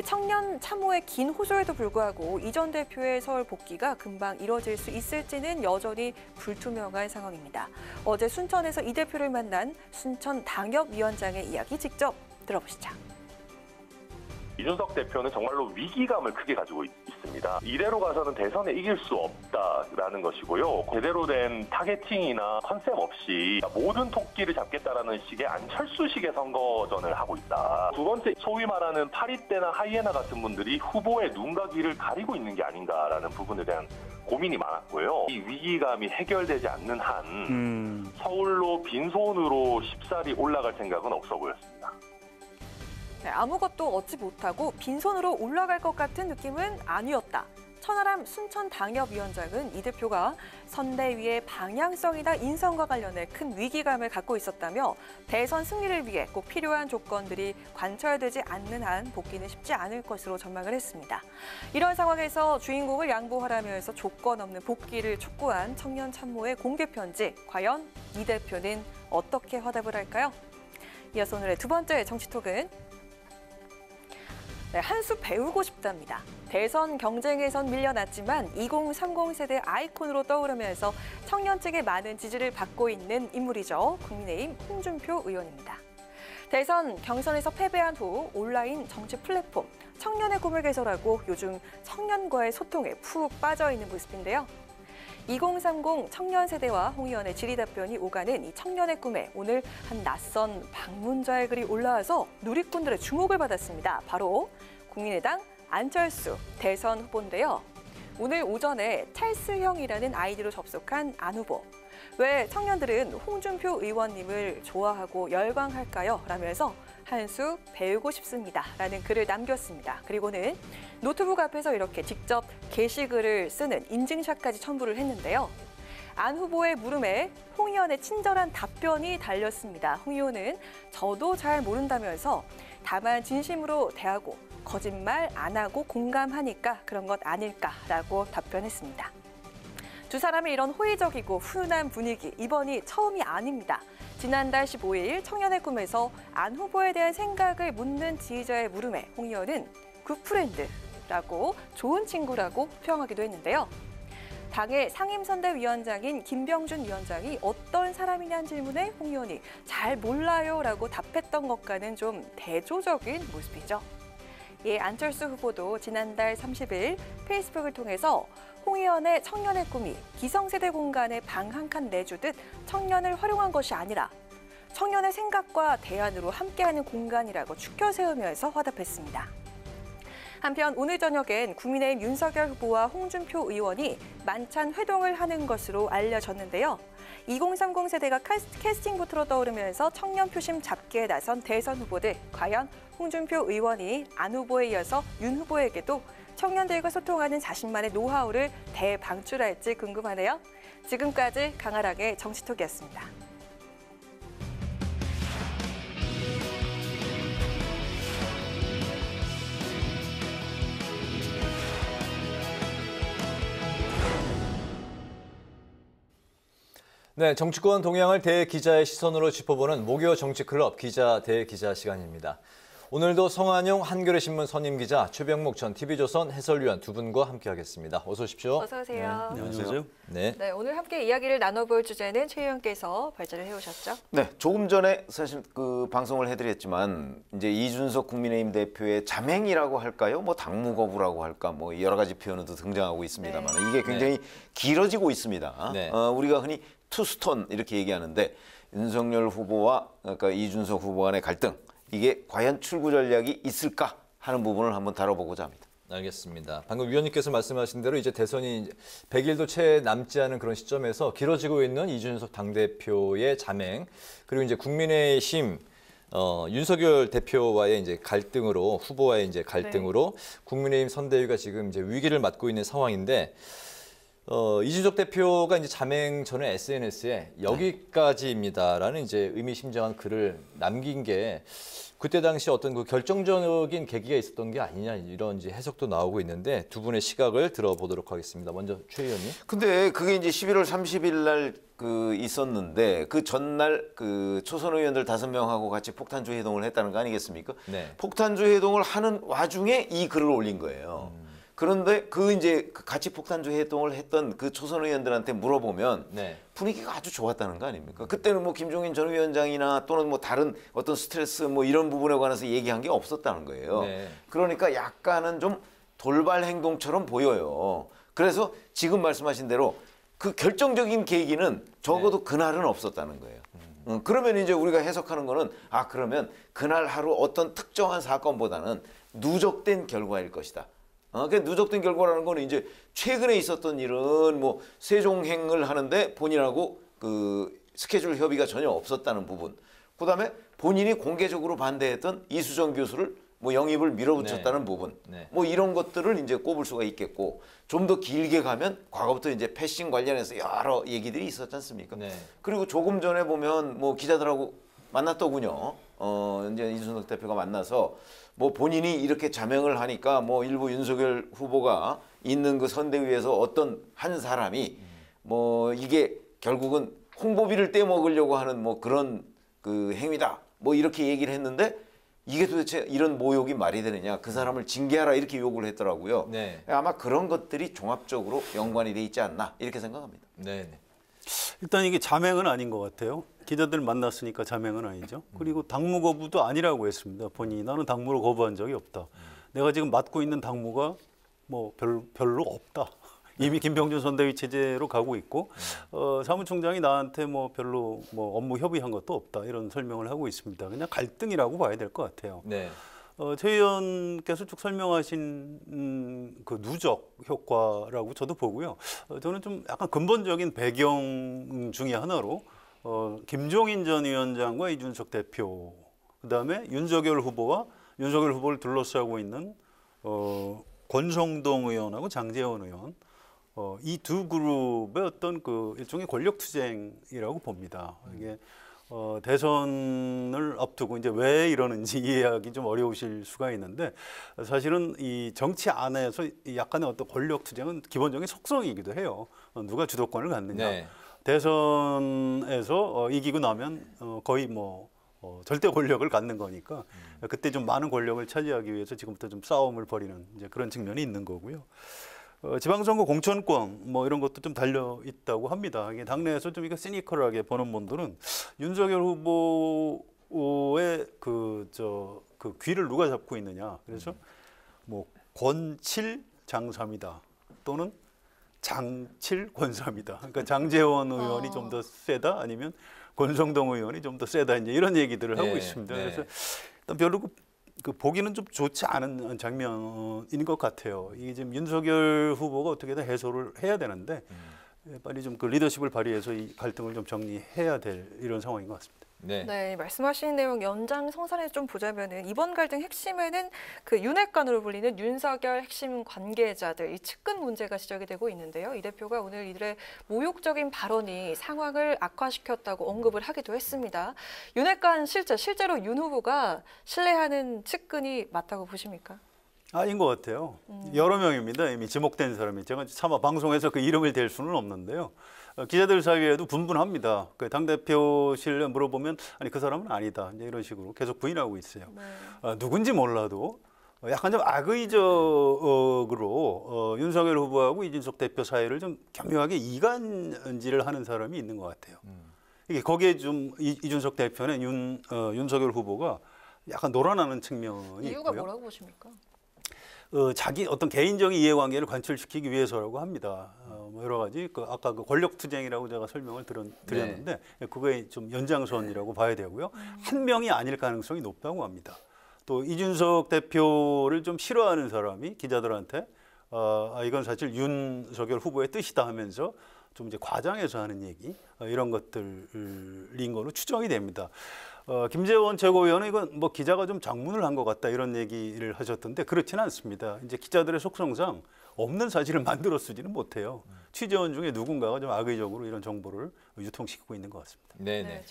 Speaker 1: 청년 참모의 긴 호소에도 불구하고 이 전 대표의 서울 복귀가 금방 이뤄질 수 있을지는 여전히 불투명한 상황입니다. 어제 순천에서 이 대표를 만난 순천 당협위원장의 이야기 직접 들어보시죠.
Speaker 18: 이준석 대표는 정말로 위기감을 크게 가지고 있습니다. 이대로 가서는 대선에 이길 수 없다라는 것이고요. 제대로 된 타겟팅이나 컨셉 없이 모든 토끼를 잡겠다라는 식의 안철수식의 선거전을 하고 있다. 두 번째, 소위 말하는 파리떼나 하이에나 같은 분들이 후보의 눈과 귀를 가리고 있는 게 아닌가라는 부분에 대한 고민이 많았고요. 이 위기감이 해결되지 않는 한 서울로 빈손으로 쉽사리 올라갈 생각은 없어 보였습니다.
Speaker 1: 네, 아무것도 얻지 못하고 빈손으로 올라갈 것 같은 느낌은 아니었다. 천하람 순천당협위원장은 이 대표가 선대위의 방향성이나 인선과 관련해 큰 위기감을 갖고 있었다며 대선 승리를 위해 꼭 필요한 조건들이 관철되지 않는 한 복귀는 쉽지 않을 것으로 전망을 했습니다. 이런 상황에서 주인공을 양보하라면서 조건 없는 복귀를 촉구한 청년 참모의 공개 편지, 과연 이 대표는 어떻게 화답을 할까요? 이어서 오늘의 두 번째 정치톡은 한 수 배우고 싶답니다. 대선 경쟁에선 밀려났지만 2030 세대 아이콘으로 떠오르면서 청년 측의 많은 지지를 받고 있는 인물이죠. 국민의힘 홍준표 의원입니다. 대선 경선에서 패배한 후 온라인 정치 플랫폼 청년의 꿈을 개설하고 요즘 청년과의 소통에 푹 빠져 있는 모습인데요. 2030 청년 세대와 홍 의원의 질의답변이 오가는 이 청년의 꿈에 오늘 한 낯선 방문자의 글이 올라와서 누리꾼들의 주목을 받았습니다. 바로 국민의당 안철수 대선 후보인데요. 오늘 오전에 찰스형이라는 아이디로 접속한 안 후보. 왜 청년들은 홍준표 의원님을 좋아하고 열광할까요? 라면서 한 수 배우고 싶습니다. 라는 글을 남겼습니다. 그리고는 노트북 앞에서 이렇게 직접 게시글을 쓰는 인증샷까지 첨부를 했는데요. 안 후보의 물음에 홍 의원의 친절한 답변이 달렸습니다. 홍 의원은 저도 잘 모른다면서 다만 진심으로 대하고 거짓말 안 하고 공감하니까 그런 것 아닐까라고 답변했습니다. 두 사람의 이런 호의적이고 훈훈한 분위기, 이번이 처음이 아닙니다. 지난달 15일 청년의 꿈에서 안 후보에 대한 생각을 묻는 지지자의 물음에 홍 의원은 굿프렌드라고 좋은 친구라고 표현하기도 했는데요. 당의 상임선대위원장인 김병준 위원장이 어떤 사람이냐는 질문에 홍 의원이 잘 몰라요라고 답했던 것과는 좀 대조적인 모습이죠. 안철수 후보도 지난달 30일 페이스북을 통해서 홍 의원의 청년의 꿈이 기성세대 공간에 방 한 칸 내주듯 청년을 활용한 것이 아니라 청년의 생각과 대안으로 함께하는 공간이라고 추켜 세우면서 화답했습니다. 한편 오늘 저녁엔 국민의힘 윤석열 후보와 홍준표 의원이 만찬 회동을 하는 것으로 알려졌는데요. 2030 세대가 캐스팅 보트로 떠오르면서 청년 표심 잡기에 나선 대선 후보들, 과연 홍준표 의원이 안 후보에 이어서 윤 후보에게도 청년들과 소통하는 자신만의 노하우를 대방출할지 궁금하네요. 지금까지 강아락의 정치톡이었습니다.
Speaker 2: 네, 정치권 동향을 대기자의 시선으로 짚어보는 목요 정치클럽 기자 대기자 시간입니다. 오늘도 성한용 한겨레 신문 선임 기자, 최병목 전 TV조선 해설위원 두 분과 함께하겠습니다. 어서 오십시오.
Speaker 1: 어서 오세요.
Speaker 19: 네, 안녕하세요.
Speaker 2: 네.
Speaker 1: 네, 오늘 함께 이야기를 나눠볼 주제는 최 의원께서 발제를 해오셨죠.
Speaker 19: 네, 조금 전에 사실 그 방송을 해드렸지만 이제 이준석 국민의힘 대표의 자맹이라고 할까요? 뭐 당무 거부라고 할까? 뭐 여러 가지 표현도 등장하고 있습니다만 이게 굉장히 길어지고 있습니다.
Speaker 2: 네.
Speaker 19: 우리가 흔히 투스톤 이렇게 얘기하는데 윤석열 후보와 그러니까 이준석 후보 간의 갈등 이게 과연 출구 전략이 있을까 하는 부분을 한번 다뤄보고자 합니다.
Speaker 2: 알겠습니다. 방금 위원님께서 말씀하신 대로 이제 대선이 100일도 채 남지 않은 그런 시점에서 길어지고 있는 이준석 당대표의 자맹, 그리고 이제 국민의힘 윤석열 대표와의 이제 갈등으로, 후보와의 이제 갈등으로 국민의힘 선대위가 지금 이제 위기를 맞고 있는 상황인데, 이준석 대표가 이제 자맹 전에 SNS에 여기까지입니다라는 이제 의미심장한 글을 남긴 게 그때 당시 어떤 그 결정적인 계기가 있었던 게 아니냐, 이런 이제 해석도 나오고 있는데 두 분의 시각을 들어보도록 하겠습니다. 먼저 최 의원님.
Speaker 19: 근데 그게 이제 11월 30일 날 그 있었는데 그 전날 그 초선 의원들 5명하고 같이 폭탄주 회동을 했다는 거 아니겠습니까?
Speaker 2: 네.
Speaker 19: 폭탄주 회동을 하는 와중에 이 글을 올린 거예요. 그런데 그 이제 같이 폭탄주 회동을 했던 그 초선 의원들한테 물어보면 분위기가 아주 좋았다는 거 아닙니까? 그때는 뭐 김종인 전 위원장이나 또는 뭐 다른 어떤 스트레스 뭐 이런 부분에 관해서 얘기한 게 없었다는 거예요. 그러니까 약간은 좀 돌발 행동처럼 보여요. 그래서 지금 말씀하신 대로 그 결정적인 계기는 적어도 그날은 없었다는 거예요. 그러면 이제 우리가 해석하는 거는 그러면 그날 하루 어떤 특정한 사건보다는 누적된 결과일 것이다. 그 누적된 결과라는 거는 이제 최근에 있었던 일은 뭐 세종행을 하는데 본인하고 그 스케줄 협의가 전혀 없었다는 부분. 그다음에 본인이 공개적으로 반대했던 이수정 교수를 뭐 영입을 밀어붙였다는 부분. 뭐 이런 것들을 이제 꼽을 수가 있겠고, 좀 더 길게 가면 과거부터 이제 패싱 관련해서 여러 얘기들이 있었지 않습니까? 그리고 조금 전에 보면 뭐 기자들하고 만났더군요. 이제 이준석 대표가 만나서 뭐 본인이 이렇게 자명을 하니까 뭐 일부 윤석열 후보가 있는 그 선대위에서 어떤 한 사람이 뭐 이게 결국은 홍보비를 떼먹으려고 하는 뭐 그런 그 행위다. 뭐 이렇게 얘기를 했는데 이게 도대체 이런 모욕이 말이 되느냐. 그 사람을 징계하라 이렇게 요구를 했더라고요. 아마 그런 것들이 종합적으로 연관이 돼 있지 않나 이렇게 생각합니다.
Speaker 20: 일단 이게 자맹은 아닌 것 같아요. 기자들 만났으니까 자맹은 아니죠. 그리고 당무 거부도 아니라고 했습니다. 본인이 나는 당무를 거부한 적이 없다. 내가 지금 맡고 있는 당무가 뭐 별로 없다. 이미 김병준 선대위 체제로 가고 있고 사무총장이 나한테 뭐 별로 뭐 업무 협의한 것도 없다. 이런 설명을 하고 있습니다. 그냥 갈등이라고 봐야 될 것 같아요. 최 의원께서 쭉 설명하신 그 누적 효과라고 저도 보고요. 저는 좀 약간 근본적인 배경 중에 하나로 김종인 전 위원장과 이준석 대표, 그다음에 윤석열 후보와 윤석열 후보를 둘러싸고 있는 권성동 의원하고 장제원 의원, 이 두 그룹의 어떤 그 일종의 권력 투쟁이라고 봅니다. 이게 대선을 앞두고 이제 왜 이러는지 이해하기 좀 어려우실 수가 있는데, 사실은 이 정치 안에서 약간의 어떤 권력 투쟁은 기본적인 속성이기도 해요. 누가 주도권을 갖느냐. 대선에서 이기고 나면 거의 뭐 절대 권력을 갖는 거니까 그때 좀 많은 권력을 차지하기 위해서 지금부터 좀 싸움을 벌이는 이제 그런 측면이 있는 거고요. 지방선거 공천권 뭐 이런 것도 좀 달려 있다고 합니다. 이게 당내에서 좀 이거 시니컬하게 보는 분들은 윤석열 후보의 그 귀를 누가 잡고 있느냐. 그래서 뭐 권칠 장삼이다 또는 장칠 권삼이다. 그러니까 장제원 의원이 좀 더 세다 아니면 권성동 의원이 좀 더 세다 이제 이런 얘기들을 하고 있습니다. 그래서 일단 별로 그 보기는 좀 좋지 않은 장면인 것 같아요. 이게 지금 윤석열 후보가 어떻게든 해소를 해야 되는데 빨리 좀 그 리더십을 발휘해서 이 갈등을 좀 정리해야 될 이런 상황인 것 같습니다.
Speaker 1: 네, 말씀하신 내용 연장성산해서 좀 보자면은 이번 갈등 핵심에는 그 윤핵관으로 불리는 윤석열 핵심 관계자들, 이 측근 문제가 지적이 되고 있는데요. 이 대표가 오늘 이들의 모욕적인 발언이 상황을 악화시켰다고 언급을 하기도 했습니다. 윤핵관 실제로 윤 후보가 신뢰하는 측근이 맞다고 보십니까?
Speaker 20: 아닌 것 같아요. 여러 명입니다. 이미 지목된 사람이. 제가 차마 방송에서 그 이름을 댈 수는 없는데요. 기자들 사이에도 분분합니다. 그 당대표실에 물어보면 아니 그 사람은 아니다. 이제 이런 식으로 계속 부인하고 있어요. 누군지 몰라도 약간 좀 악의적으로 윤석열 후보하고 이준석 대표 사이를 좀 교묘하게 이간질을 하는 사람이 있는 것 같아요. 이게 거기에 좀 이준석 대표는 윤석열 후보가 약간 놀아나는 측면이
Speaker 1: 이유가
Speaker 20: 있고요.
Speaker 1: 뭐라고 보십니까?
Speaker 20: 자기 어떤 개인적인 이해관계를 관철시키기 위해서라고 합니다. 뭐 여러 가지 아까 그 권력투쟁이라고 제가 설명을 드렸는데 그거의 좀 연장선이라고 봐야 되고요. 한 명이 아닐 가능성이 높다고 합니다. 또 이준석 대표를 좀 싫어하는 사람이 기자들한테 이건 사실 윤석열 후보의 뜻이다 하면서 좀 이제 과장해서 하는 얘기 이런 것들인 걸로 추정이 됩니다. 김재원 최고위원은 이건 뭐 기자가 좀 장문을 한 것 같다 이런 얘기를 하셨던데 그렇지는 않습니다. 이제 기자들의 속성상 없는 사실을 만들어 쓰지는 못해요. 취재원 중에 누군가가 좀 악의적으로 이런 정보를 유통시키고 있는 것 같습니다.
Speaker 2: 네네.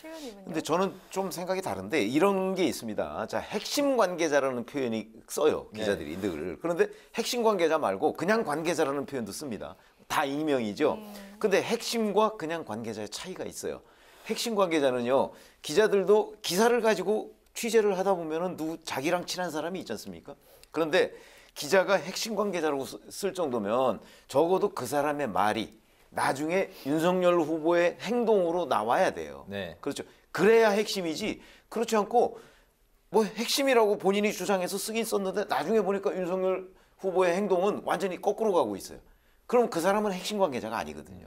Speaker 19: 근데 저는 좀 생각이 다른데 이런 게 있습니다. 자, 핵심 관계자라는 표현이 써요. 기자들이 늘. 그런데 핵심 관계자 말고 그냥 관계자라는 표현도 씁니다. 다 익명이죠. 근데 핵심과 그냥 관계자의 차이가 있어요. 핵심 관계자는요. 기자들도 기사를 가지고 취재를 하다 보면은 자기랑 친한 사람이 있지 않습니까? 그런데 기자가 핵심 관계자라고 쓸 정도면 적어도 그 사람의 말이 나중에 윤석열 후보의 행동으로 나와야 돼요.
Speaker 2: 네.
Speaker 19: 그렇죠. 그래야 핵심이지. 그렇지 않고 뭐 핵심이라고 본인이 주장해서 쓰긴 썼는데 나중에 보니까 윤석열 후보의 행동은 완전히 거꾸로 가고 있어요. 그럼 그 사람은 핵심 관계자가 아니거든요.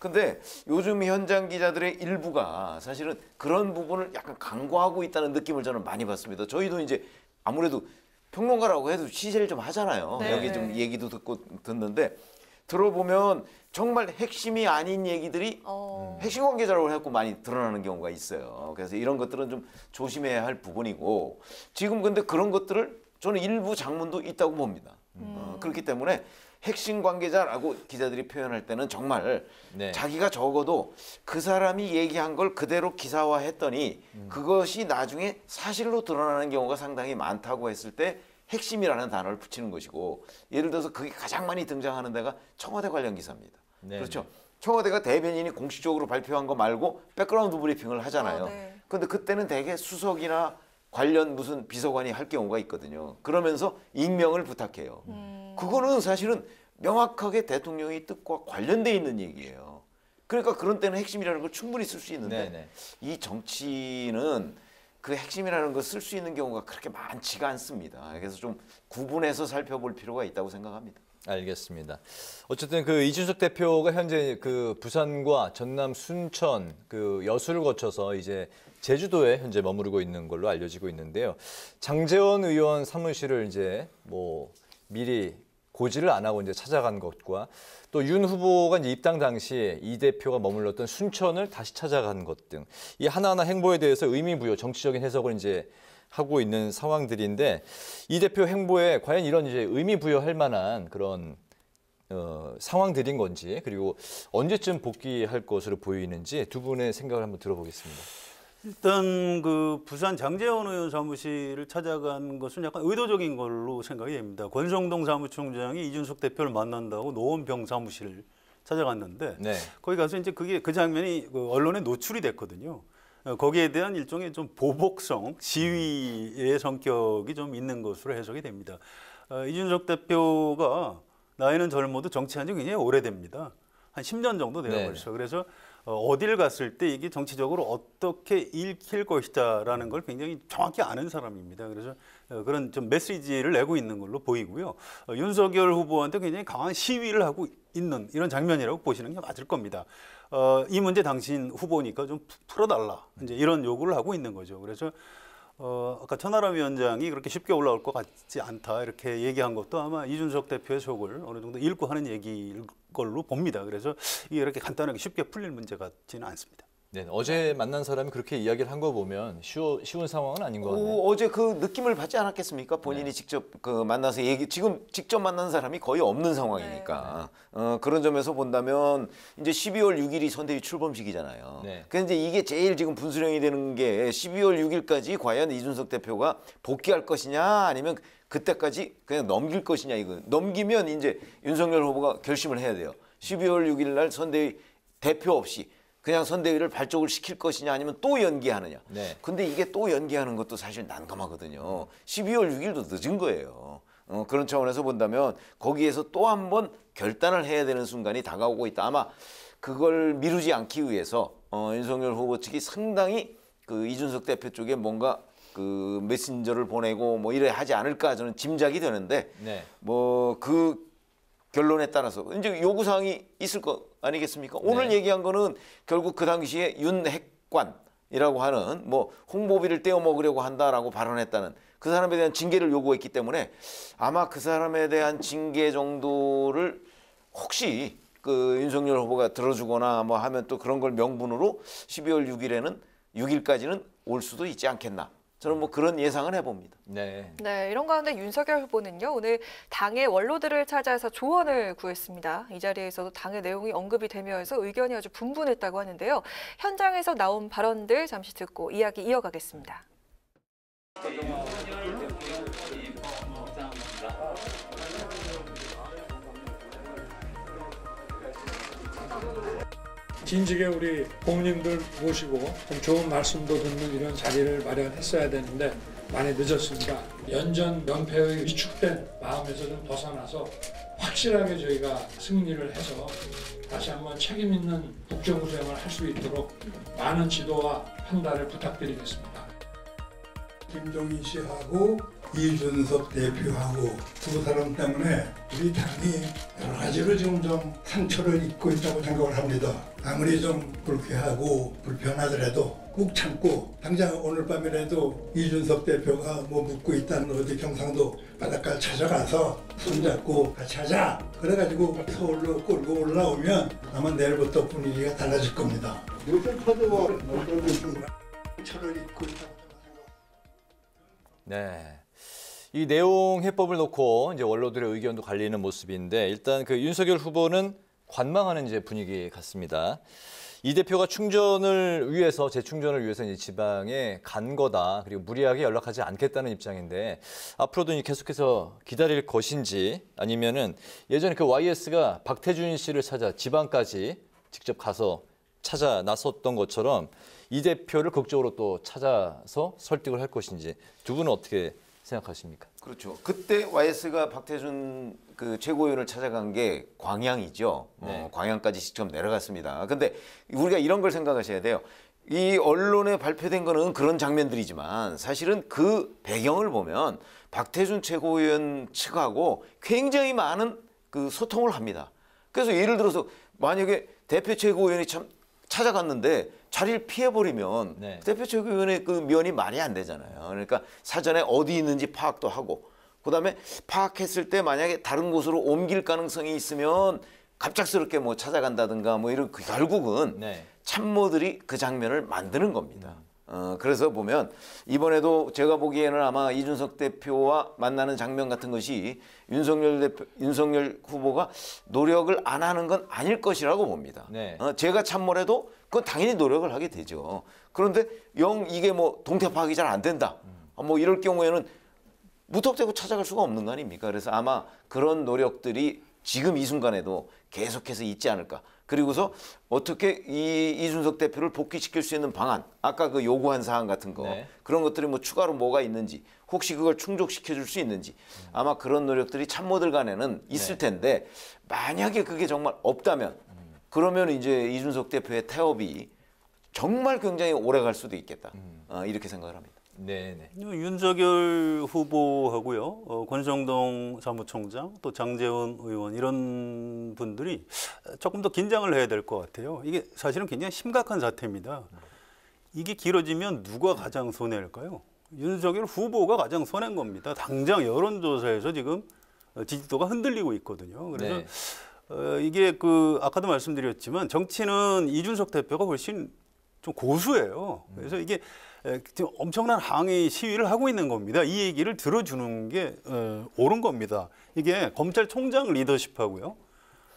Speaker 19: 근데 요즘 현장 기자들의 일부가 사실은 그런 부분을 약간 간과하고 있다는 느낌을 저는 많이 받습니다. 저희도 이제 아무래도 평론가라고 해도 취재를 좀 하잖아요.
Speaker 1: 네.
Speaker 19: 여기 좀 얘기도 듣는데 들어보면 정말 핵심이 아닌 얘기들이 핵심 관계자라고 해갖고 많이 드러나는 경우가 있어요. 그래서 이런 것들은 좀 조심해야 할 부분이고 지금 근데 그런 것들을 저는 일부 장문도 있다고 봅니다. 그렇기 때문에 핵심 관계자라고 기자들이 표현할 때는 정말 자기가 적어도 그 사람이 얘기한 걸 그대로 기사화했더니 그것이 나중에 사실로 드러나는 경우가 상당히 많다고 했을 때 핵심이라는 단어를 붙이는 것이고 예를 들어서 그게 가장 많이 등장하는 데가 청와대 관련 기사입니다. 그렇죠. 청와대가 대변인이 공식적으로 발표한 거 말고 백그라운드 브리핑을 하잖아요. 그런데 그때는 대개 수석이나 관련 무슨 비서관이 할 경우가 있거든요. 그러면서 익명을 부탁해요. 그거는 사실은 명확하게 대통령의 뜻과 관련돼 있는 얘기예요. 그러니까 그런 때는 핵심이라는 걸 충분히 쓸 수 있는데 이 정치는 그 핵심이라는 걸 쓸 수 있는 경우가 그렇게 많지가 않습니다. 그래서 좀 구분해서 살펴볼 필요가 있다고 생각합니다.
Speaker 2: 알겠습니다. 어쨌든 그 이준석 대표가 현재 그 부산과 전남 순천 그 여수를 거쳐서 이제 제주도에 현재 머무르고 있는 걸로 알려지고 있는데요. 장제원 의원 사무실을 이제 뭐 미리 고지를 안 하고 이제 찾아간 것과 또 윤 후보가 이제 입당 당시 이 대표가 머물렀던 순천을 다시 찾아간 것 등 이 하나하나 행보에 대해서 의미 부여, 정치적인 해석을 이제 하고 있는 상황들인데 이 대표 행보에 과연 이런 이제 의미 부여할 만한 그런 상황들인 건지 그리고 언제쯤 복귀할 것으로 보이는지 두 분의 생각을 한번 들어보겠습니다.
Speaker 20: 일단 그 부산 장제원 의원 사무실을 찾아간 것은 약간 의도적인 걸로 생각이 됩니다. 권성동 사무총장이 이준석 대표를 만난다고 노원병 사무실을 찾아갔는데 거기 가서 이제 그 장면이 그 언론에 노출이 됐거든요. 거기에 대한 일종의 좀 보복성, 시위의 성격이 좀 있는 것으로 해석이 됩니다. 이준석 대표가 나이는 젊어도 정치한 지 굉장히 오래됩니다. 한 10년 정도 돼요 벌써. 그래서 어딜 갔을 때 이게 정치적으로 어떻게 읽힐 것이다라는 걸 굉장히 정확히 아는 사람입니다. 그래서 그런 좀 메시지를 내고 있는 걸로 보이고요. 윤석열 후보한테 굉장히 강한 시위를 하고 있는 이런 장면이라고 보시는 게 맞을 겁니다. 이 문제 당신 후보니까 좀 풀어달라 이제 이런 요구를 하고 있는 거죠. 그래서 아까 천하람 위원장이 그렇게 쉽게 올라올 것 같지 않다 이렇게 얘기한 것도 아마 이준석 대표의 속을 어느 정도 읽고 하는 얘기일 걸로 봅니다. 그래서 이게 이렇게 간단하게 쉽게 풀릴 문제 같지는 않습니다.
Speaker 2: 네, 어제 만난 사람이 그렇게 이야기를 한 거 보면 쉬운 상황은 아닌 것 같네요.
Speaker 19: 어제 그 느낌을 받지 않았겠습니까? 본인이 직접 그 만나서 지금 직접 만난 사람이 거의 없는 상황이니까 그런 점에서 본다면 이제 12월 6일이 선대위 출범식이잖아요. 그런데 이제 이게 제일 지금 분수령이 되는 게 12월 6일까지 과연 이준석 대표가 복귀할 것이냐 아니면 그때까지 그냥 넘길 것이냐 이거. 넘기면 이제 윤석열 후보가 결심을 해야 돼요. 12월 6일 날 선대위 대표 없이 그냥 선대위를 발족을 시킬 것이냐 아니면 또 연기하느냐.
Speaker 2: 네.
Speaker 19: 근데 이게 또 연기하는 것도 사실 난감하거든요. 12월 6일도 늦은 거예요. 그런 차원에서 본다면 거기에서 또 한 번 결단을 해야 되는 순간이 다가오고 있다. 아마 그걸 미루지 않기 위해서 윤석열 후보 측이 상당히 그 이준석 대표 쪽에 뭔가 그 메신저를 보내고 뭐 이래 하지 않을까 저는 짐작이 되는데
Speaker 2: 네.
Speaker 19: 뭐 그 결론에 따라서 이제 요구사항이 있을 거 아니겠습니까? 오늘
Speaker 2: 네.
Speaker 19: 얘기한 거는 결국 그 당시에 윤핵관이라고 하는 뭐 홍보비를 떼어 먹으려고 한다라고 발언했다는 그 사람에 대한 징계를 요구했기 때문에 아마 그 사람에 대한 징계 정도를 혹시 그 윤석열 후보가 들어주거나 뭐 하면 또 그런 걸 명분으로 12월 6일까지는 올 수도 있지 않겠나. 저는 뭐 그런 예상을 해봅니다.
Speaker 2: 네.
Speaker 1: 네, 이런 가운데 윤석열 후보는요, 오늘 당의 원로들을 찾아서 조언을 구했습니다. 이 자리에서도 당의 내용이 언급이 되면서 의견이 아주 분분했다고 하는데요. 현장에서 나온 발언들 잠시 듣고 이야기 이어가겠습니다.
Speaker 9: 진즉에 우리 고모님들 모시고 좀 좋은 말씀도 듣는 이런 자리를 마련했어야 되는데 많이 늦었습니다. 연전 연패의 위축된 마음에서 좀 벗어나서 확실하게 저희가 승리를 해서 다시 한번 책임 있는 국정 수행을 할 수 있도록 많은 지도와 판단을 부탁드리겠습니다.
Speaker 21: 김종인 씨하고 이준석 대표하고 두 사람 때문에 우리 당이 여러 가지로 지금 좀 상처를 입고 있다고 생각을 합니다. 아무리 좀 불쾌하고 불편하더라도 꾹 참고 당장 오늘 밤이라도 이준석 대표가 뭐 묻고 있다는 어디 경상도 바닷가 찾아가서 손잡고 같이 하자. 그래가지고 서울로 끌고 올라오면 아마 내일부터 분위기가 달라질 겁니다. 요즘 터져와 상처를 입고 있다고.
Speaker 2: 네. 이 내용 해법을 놓고 이제 원로들의 의견도 갈리는 모습인데 일단 그 윤석열 후보는 관망하는 이제 분위기 같습니다. 이 대표가 재충전을 위해서 이제 지방에 간 거다. 그리고 무리하게 연락하지 않겠다는 입장인데 앞으로도 계속해서 기다릴 것인지 아니면은 예전에 그 YS가 박태준 씨를 찾아 지방까지 직접 가서 찾아 나섰던 것처럼 이 대표를 극적으로 또 찾아서 설득을 할 것인지 두 분은 어떻게 생각하십니까?
Speaker 19: 그렇죠. 그때 YS가 박태준 그 최고위원을 찾아간 게 광양이죠.
Speaker 2: 네.
Speaker 19: 광양까지 직접 내려갔습니다. 근데 우리가 이런 걸 생각하셔야 돼요. 이 언론에 발표된 거는 그런 장면들이지만 사실은 그 배경을 보면 박태준 최고위원 측하고 굉장히 많은 그 소통을 합니다. 그래서 예를 들어서 만약에 대표 최고위원이 참 찾아갔는데 자리를 피해버리면
Speaker 2: 네.
Speaker 19: 대표 최고위원의 그 면이 말이 안 되잖아요. 그러니까 사전에 어디 있는지 파악도 하고 그다음에 파악했을 때 만약에 다른 곳으로 옮길 가능성이 있으면 갑작스럽게 뭐 찾아간다든가 뭐 이런 결국은
Speaker 2: 네.
Speaker 19: 참모들이 그 장면을 만드는 겁니다. 그래서 보면 이번에도 제가 보기에는 아마 이준석 대표와 만나는 장면 같은 것이 윤석열 후보가 노력을 안 하는 건 아닐 것이라고 봅니다.
Speaker 2: 네.
Speaker 19: 제가 참모라도 그건 당연히 노력을 하게 되죠. 그런데 이게 뭐 동태 파악이 잘 안 된다. 뭐 이럴 경우에는 무턱대고 찾아갈 수가 없는 거 아닙니까? 그래서 아마 그런 노력들이 지금 이 순간에도 계속해서 있지 않을까. 그리고서 어떻게 이준석 대표를 복귀시킬 수 있는 방안, 아까 그 요구한 사항 같은 거,
Speaker 2: 네.
Speaker 19: 그런 것들이 뭐 추가로 뭐가 있는지, 혹시 그걸 충족시켜 줄 수 있는지, 아마 그런 노력들이 참모들 간에는 있을 텐데 만약에 그게 정말 없다면 그러면 이제 이준석 대표의 태업이 정말 굉장히 오래 갈 수도 있겠다. 이렇게 생각을 합니다.
Speaker 2: 네네.
Speaker 20: 윤석열 후보하고요, 권성동 사무총장, 또 장제원 의원 이런 분들이 조금 더 긴장을 해야 될 것 같아요. 이게 사실은 굉장히 심각한 사태입니다. 이게 길어지면 누가 가장 손해일까요? 윤석열 후보가 가장 손해인 겁니다. 당장 여론조사에서 지금 지지도가 흔들리고 있거든요. 그래서 네. 이게 아까도 말씀드렸지만 정치는 이준석 대표가 훨씬 좀 고수예요. 그래서 이게 지금 엄청난 항의 시위를 하고 있는 겁니다. 이 얘기를 들어주는 게 옳은 겁니다. 이게 검찰총장 리더십하고요,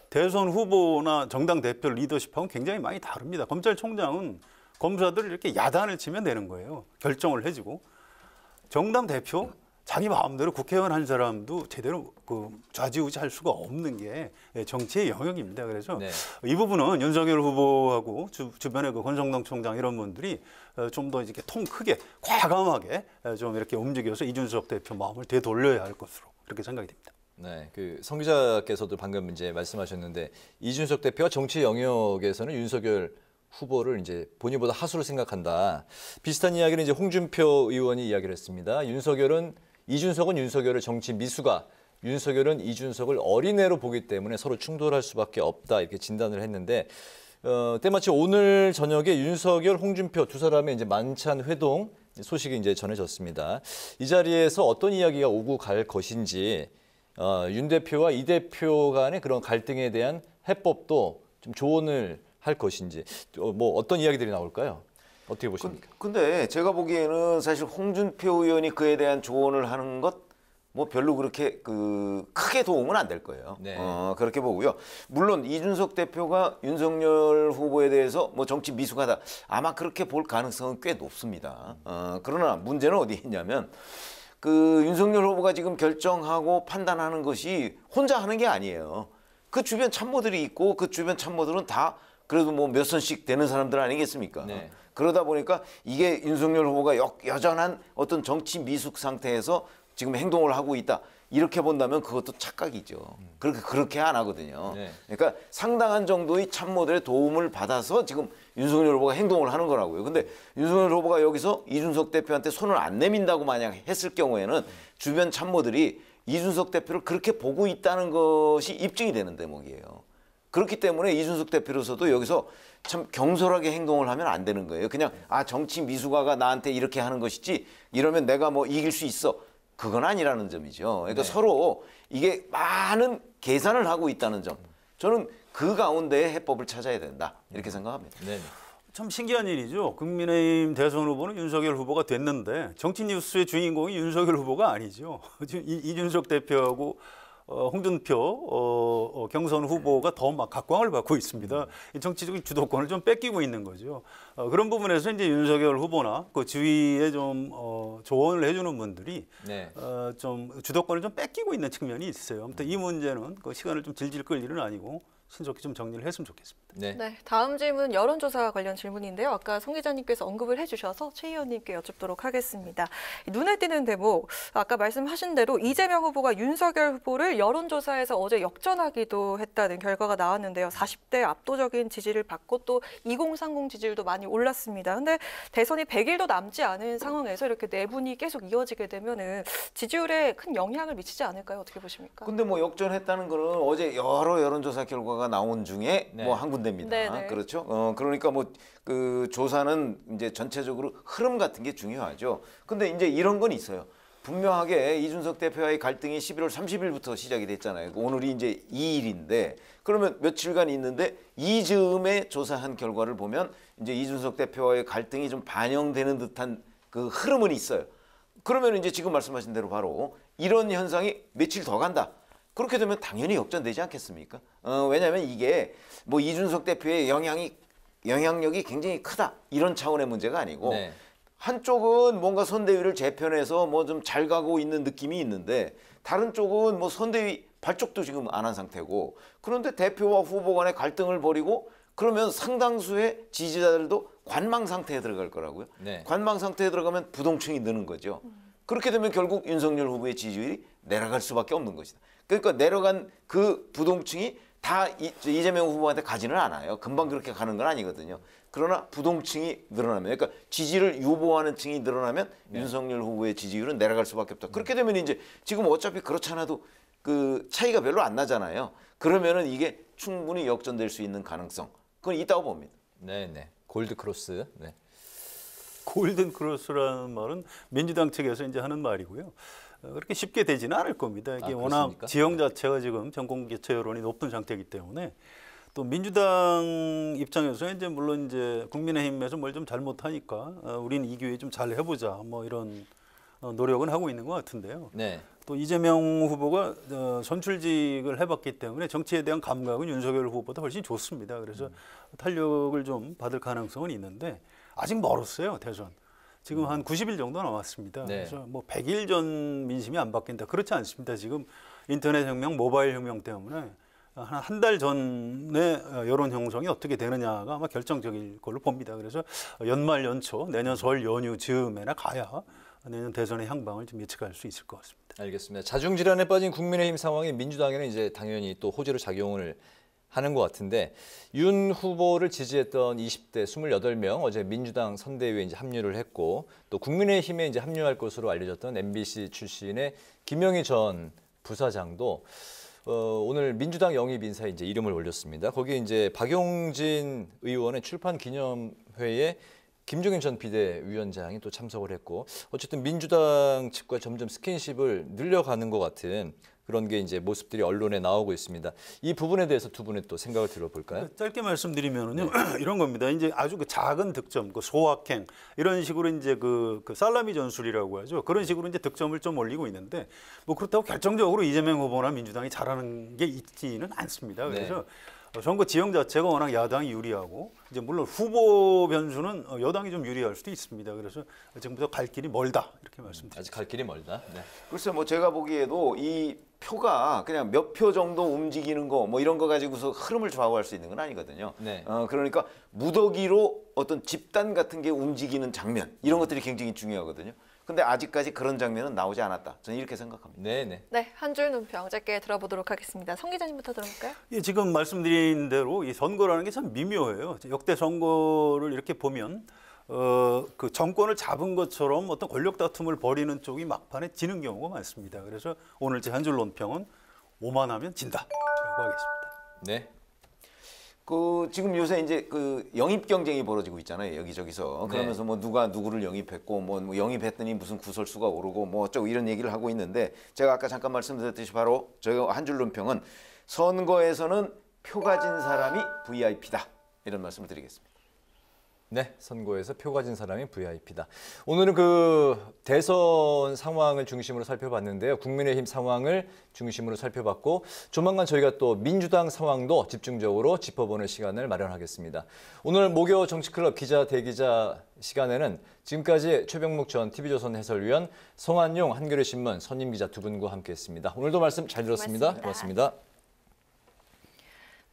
Speaker 20: 대선 후보나 정당 대표 리더십하고는 굉장히 많이 다릅니다. 검찰총장은 검사들을 이렇게 야단을 치면 되는 거예요. 결정을 해주고 정당 대표 자기 마음대로 국회의원 한 사람도 제대로 그 좌지우지할 수가 없는 게 정치의 영역입니다. 그래서 이 부분은 윤석열 후보하고 주변의 그 권성동 총장 이런 분들이 좀 더 이렇게 통 크게 과감하게 좀 이렇게 움직여서 이준석 대표 마음을 되돌려야 할 것으로 그렇게 생각이 됩니다.
Speaker 2: 네, 그 성 기자께서도 방금 이제 말씀하셨는데 이준석 대표가 정치 영역에서는 윤석열 후보를 이제 본인보다 하수로 생각한다. 비슷한 이야기를 이제 홍준표 의원이 이야기를 했습니다. 이준석은 윤석열을 정치 미수가, 윤석열은 이준석을 어린애로 보기 때문에 서로 충돌할 수밖에 없다 이렇게 진단을 했는데 때마침 오늘 저녁에 윤석열, 홍준표 두 사람의 이제 만찬 회동 소식이 이제 전해졌습니다. 이 자리에서 어떤 이야기가 오고 갈 것인지 윤 대표와 이 대표 간의 그런 갈등에 대한 해법도 좀 조언을 할 것인지 뭐 어떤 이야기들이 나올까요? 어떻게 보십니까?
Speaker 19: 근데 제가 보기에는 사실 홍준표 의원이 그에 대한 조언을 하는 것 뭐 별로 그렇게 크게 도움은 안 될 거예요.
Speaker 2: 네.
Speaker 19: 그렇게 보고요. 물론 이준석 대표가 윤석열 후보에 대해서 뭐 정치 미숙하다 아마 그렇게 볼 가능성은 꽤 높습니다. 그러나 문제는 어디 있냐면 윤석열 후보가 지금 결정하고 판단하는 것이 혼자 하는 게 아니에요. 그 주변 참모들이 있고 그 주변 참모들은 다 그래도 뭐 몇 선씩 되는 사람들 아니겠습니까?
Speaker 2: 네.
Speaker 19: 그러다 보니까 이게 윤석열 후보가 여전한 어떤 정치 미숙 상태에서 지금 행동을 하고 있다. 이렇게 본다면 그것도 착각이죠. 그렇게 안 하거든요.
Speaker 2: 네.
Speaker 19: 그러니까 상당한 정도의 참모들의 도움을 받아서 지금 윤석열 후보가 행동을 하는 거라고요. 근데 윤석열 후보가 여기서 이준석 대표한테 손을 안 내민다고 만약 했을 경우에는 주변 참모들이 이준석 대표를 그렇게 보고 있다는 것이 입증이 되는 대목이에요. 그렇기 때문에 이준석 대표로서도 여기서 참 경솔하게 행동을 하면 안 되는 거예요. 그냥 정치 미숙아가 나한테 이렇게 하는 것이지 이러면 내가 뭐 이길 수 있어. 그건 아니라는 점이죠. 그러니까 서로 이게 많은 계산을 하고 있다는 점. 저는 그 가운데 해법을 찾아야 된다. 이렇게 생각합니다.
Speaker 2: 네.
Speaker 20: 참 신기한 일이죠. 국민의힘 대선 후보는 윤석열 후보가 됐는데 정치 뉴스의 주인공이 윤석열 후보가 아니죠. 이준석 대표하고 홍준표 경선 후보가 더 막 각광을 받고 있습니다. 이 정치적인 주도권을 좀 뺏기고 있는 거죠. 그런 부분에서 이제 윤석열 후보나 그 주위에 좀 조언을 해주는 분들이 좀 주도권을 좀 뺏기고 있는 측면이 있어요. 아무튼 이 문제는 그 시간을 좀 질질 끌 일은 아니고 신속히 좀 정리를 했으면 좋겠습니다.
Speaker 1: 네, 다음 질문 여론조사 관련 질문인데요. 아까 송 기자님께서 언급을 해주셔서 최 의원님께 여쭙도록 하겠습니다. 눈에 띄는 대목, 아까 말씀하신 대로 이재명 후보가 윤석열 후보를 여론조사에서 어제 역전하기도 했다는 결과가 나왔는데요. 40대 압도적인 지지를 받고 또 2030 지지율도 많이 올랐습니다. 근데 대선이 100일도 남지 않은 상황에서 이렇게 내분이 계속 이어지게 되면은 지지율에 큰 영향을 미치지 않을까요? 어떻게 보십니까?
Speaker 19: 근데 뭐 역전했다는 거는 어제 여러 여론조사 결과가 나온 중에 뭐 한 군데입니다.
Speaker 1: 네네.
Speaker 19: 그렇죠. 그러니까 뭐 그 조사는 이제 전체적으로 흐름 같은 게 중요하죠. 근데 이제 이런 건 있어요. 분명하게 이준석 대표와의 갈등이 11월 30일부터 시작이 됐잖아요. 오늘이 이제 2일인데 그러면 며칠간 있는데 이 즈음에 조사한 결과를 보면 이제 이준석 대표와의 갈등이 좀 반영되는 듯한 그 흐름은 있어요. 그러면 이제 지금 말씀하신 대로 바로 이런 현상이 며칠 더 간다. 그렇게 되면 당연히 역전되지 않겠습니까? 왜냐하면 이게 뭐 이준석 대표의 영향력이 굉장히 크다 이런 차원의 문제가 아니고 한쪽은 뭔가 선대위를 재편해서 뭐 좀 잘 가고 있는 느낌이 있는데 다른 쪽은 뭐 선대위 발족도 지금 안 한 상태고 그런데 대표와 후보 간의 갈등을 벌이고 그러면 상당수의 지지자들도 관망 상태에 들어갈 거라고요. 관망 상태에 들어가면 부동층이 느는 거죠. 그렇게 되면 결국 윤석열 후보의 지지율이 내려갈 수밖에 없는 것이다. 그러니까 내려간 그 부동층이 다 이재명 후보한테 가지는 않아요. 금방 그렇게 가는 건 아니거든요. 그러나 부동층이 늘어나면, 그러니까 지지를 유보하는 층이 늘어나면 윤석열 후보의 지지율은 내려갈 수밖에 없다. 그렇게 되면 이제 지금 어차피 그렇지 않아도 그 차이가 별로 안 나잖아요. 그러면은 이게 충분히 역전될 수 있는 가능성, 그건 있다고 봅니다.
Speaker 2: 네. 골드 크로스. 네.
Speaker 20: 골든 크로스라는 말은 민주당 측에서 이제 하는 말이고요. 그렇게 쉽게 되지는 않을 겁니다. 이게 워낙
Speaker 2: 그렇습니까?
Speaker 20: 지형 자체가 지금 전국 개최 여론이 높은 상태이기 때문에 또 민주당 입장에서 이제 물론 이제 국민의힘에서 뭘 좀 잘못하니까 우리는 이 기회에 좀 잘 해보자 뭐 이런 노력은 하고 있는 것 같은데요. 또 이재명 후보가 선출직을 해봤기 때문에 정치에 대한 감각은 윤석열 후보보다 훨씬 좋습니다. 그래서 탄력을 좀 받을 가능성은 있는데 아직 멀었어요, 대선. 지금 한 90일 정도 남았습니다. 그래서 뭐 100일 전 민심이 안 바뀐다. 그렇지 않습니다. 지금 인터넷 혁명, 모바일 혁명 때문에 한 달 전에 여론 형성이 어떻게 되느냐가 아마 결정적일 걸로 봅니다. 그래서 연말 연초, 내년 설 연휴 즈음에나 가야 내년 대선의 향방을 좀 예측할 수 있을 것 같습니다.
Speaker 2: 알겠습니다. 자중질환에 빠진 국민의힘 상황이 민주당에는 이제 당연히 또 호재로 작용을 하는 것 같은데 윤 후보를 지지했던 20대 28명 어제 민주당 선대위에 이제 합류를 했고 또 국민의힘에 이제 합류할 것으로 알려졌던 MBC 출신의 김영희 전 부사장도 오늘 민주당 영입 인사에 이제 이름을 올렸습니다. 거기에 이제 박용진 의원의 출판 기념회에 김종인 전 비대위원장이 또 참석을 했고 어쨌든 민주당 측과 점점 스킨십을 늘려가는 것 같은 그런 게 이제 모습들이 언론에 나오고 있습니다. 이 부분에 대해서 두 분의 또 생각을 들어볼까요?
Speaker 20: 짧게 말씀드리면은요 이런 겁니다. 이제 아주 그 작은 득점, 그 소확행 이런 식으로 이제 그 살라미 전술이라고 하죠. 그런 식으로 이제 득점을 좀 올리고 있는데 뭐 그렇다고 결정적으로 이재명 후보나 민주당이 잘하는 게 있지는 않습니다. 그래서 선거 지형 자체가 워낙 야당이 유리하고 이제 물론 후보 변수는 여당이 좀 유리할 수도 있습니다. 그래서 지금부터 갈 길이 멀다 이렇게 말씀드립니다.
Speaker 2: 아직 갈 길이 멀다.
Speaker 19: 글쎄 뭐 제가 보기에도 이 표가 그냥 몇 표 정도 움직이는 거 뭐 이런 거 가지고서 흐름을 좌우할 수 있는 건 아니거든요. 그러니까 무더기로 어떤 집단 같은 게 움직이는 장면 이런 것들이 굉장히 중요하거든요. 근데 아직까지 그런 장면은 나오지 않았다. 저는 이렇게 생각합니다.
Speaker 1: 네, 한 줄 논평 짧게 들어보도록 하겠습니다. 성 기자님부터 들어볼까요?
Speaker 20: 예, 지금 말씀드린 대로 이 선거라는 게 참 미묘해요. 역대 선거를 이렇게 보면 그 정권을 잡은 것처럼 어떤 권력 다툼을 벌이는 쪽이 막판에 지는 경우가 많습니다. 그래서 오늘 제 한 줄 논평은 오만하면 진다라고 하겠습니다.
Speaker 2: 네.
Speaker 19: 지금 요새 이제 영입 경쟁이 벌어지고 있잖아요. 여기저기서. 그러면서 뭐 누가 누구를 영입했고 뭐 영입했더니 무슨 구설수가 오르고 뭐 어쩌고 이런 얘기를 하고 있는데 제가 아까 잠깐 말씀드렸듯이 바로 저희가 한 줄 논평은 선거에서는 표 가진 사람이 VIP다. 이런 말씀을 드리겠습니다.
Speaker 2: 네, 선거에서 표 가진 사람이 VIP다. 오늘은 그 대선 상황을 중심으로 살펴봤는데요. 국민의힘 상황을 중심으로 살펴봤고 조만간 저희가 또 민주당 상황도 집중적으로 짚어보는 시간을 마련하겠습니다. 오늘 목요 정치클럽 기자 대기자 시간에는 지금까지 최병묵 전 TV조선 해설위원, 성한용 한겨레신문 선임기자 두 분과 함께했습니다. 오늘도 말씀 잘 들었습니다. 고맙습니다.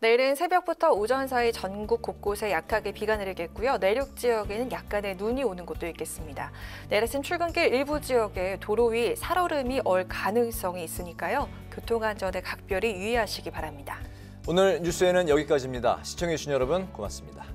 Speaker 1: 내일은 새벽부터 오전 사이 전국 곳곳에 약하게 비가 내리겠고요. 내륙 지역에는 약간의 눈이 오는 곳도 있겠습니다. 내일 아침 출근길 일부 지역에 도로 위 살얼음이 얼 가능성이 있으니까요. 교통안전에 각별히 유의하시기 바랍니다.
Speaker 2: 오늘 뉴스에는 여기까지입니다. 시청해주신 여러분 고맙습니다.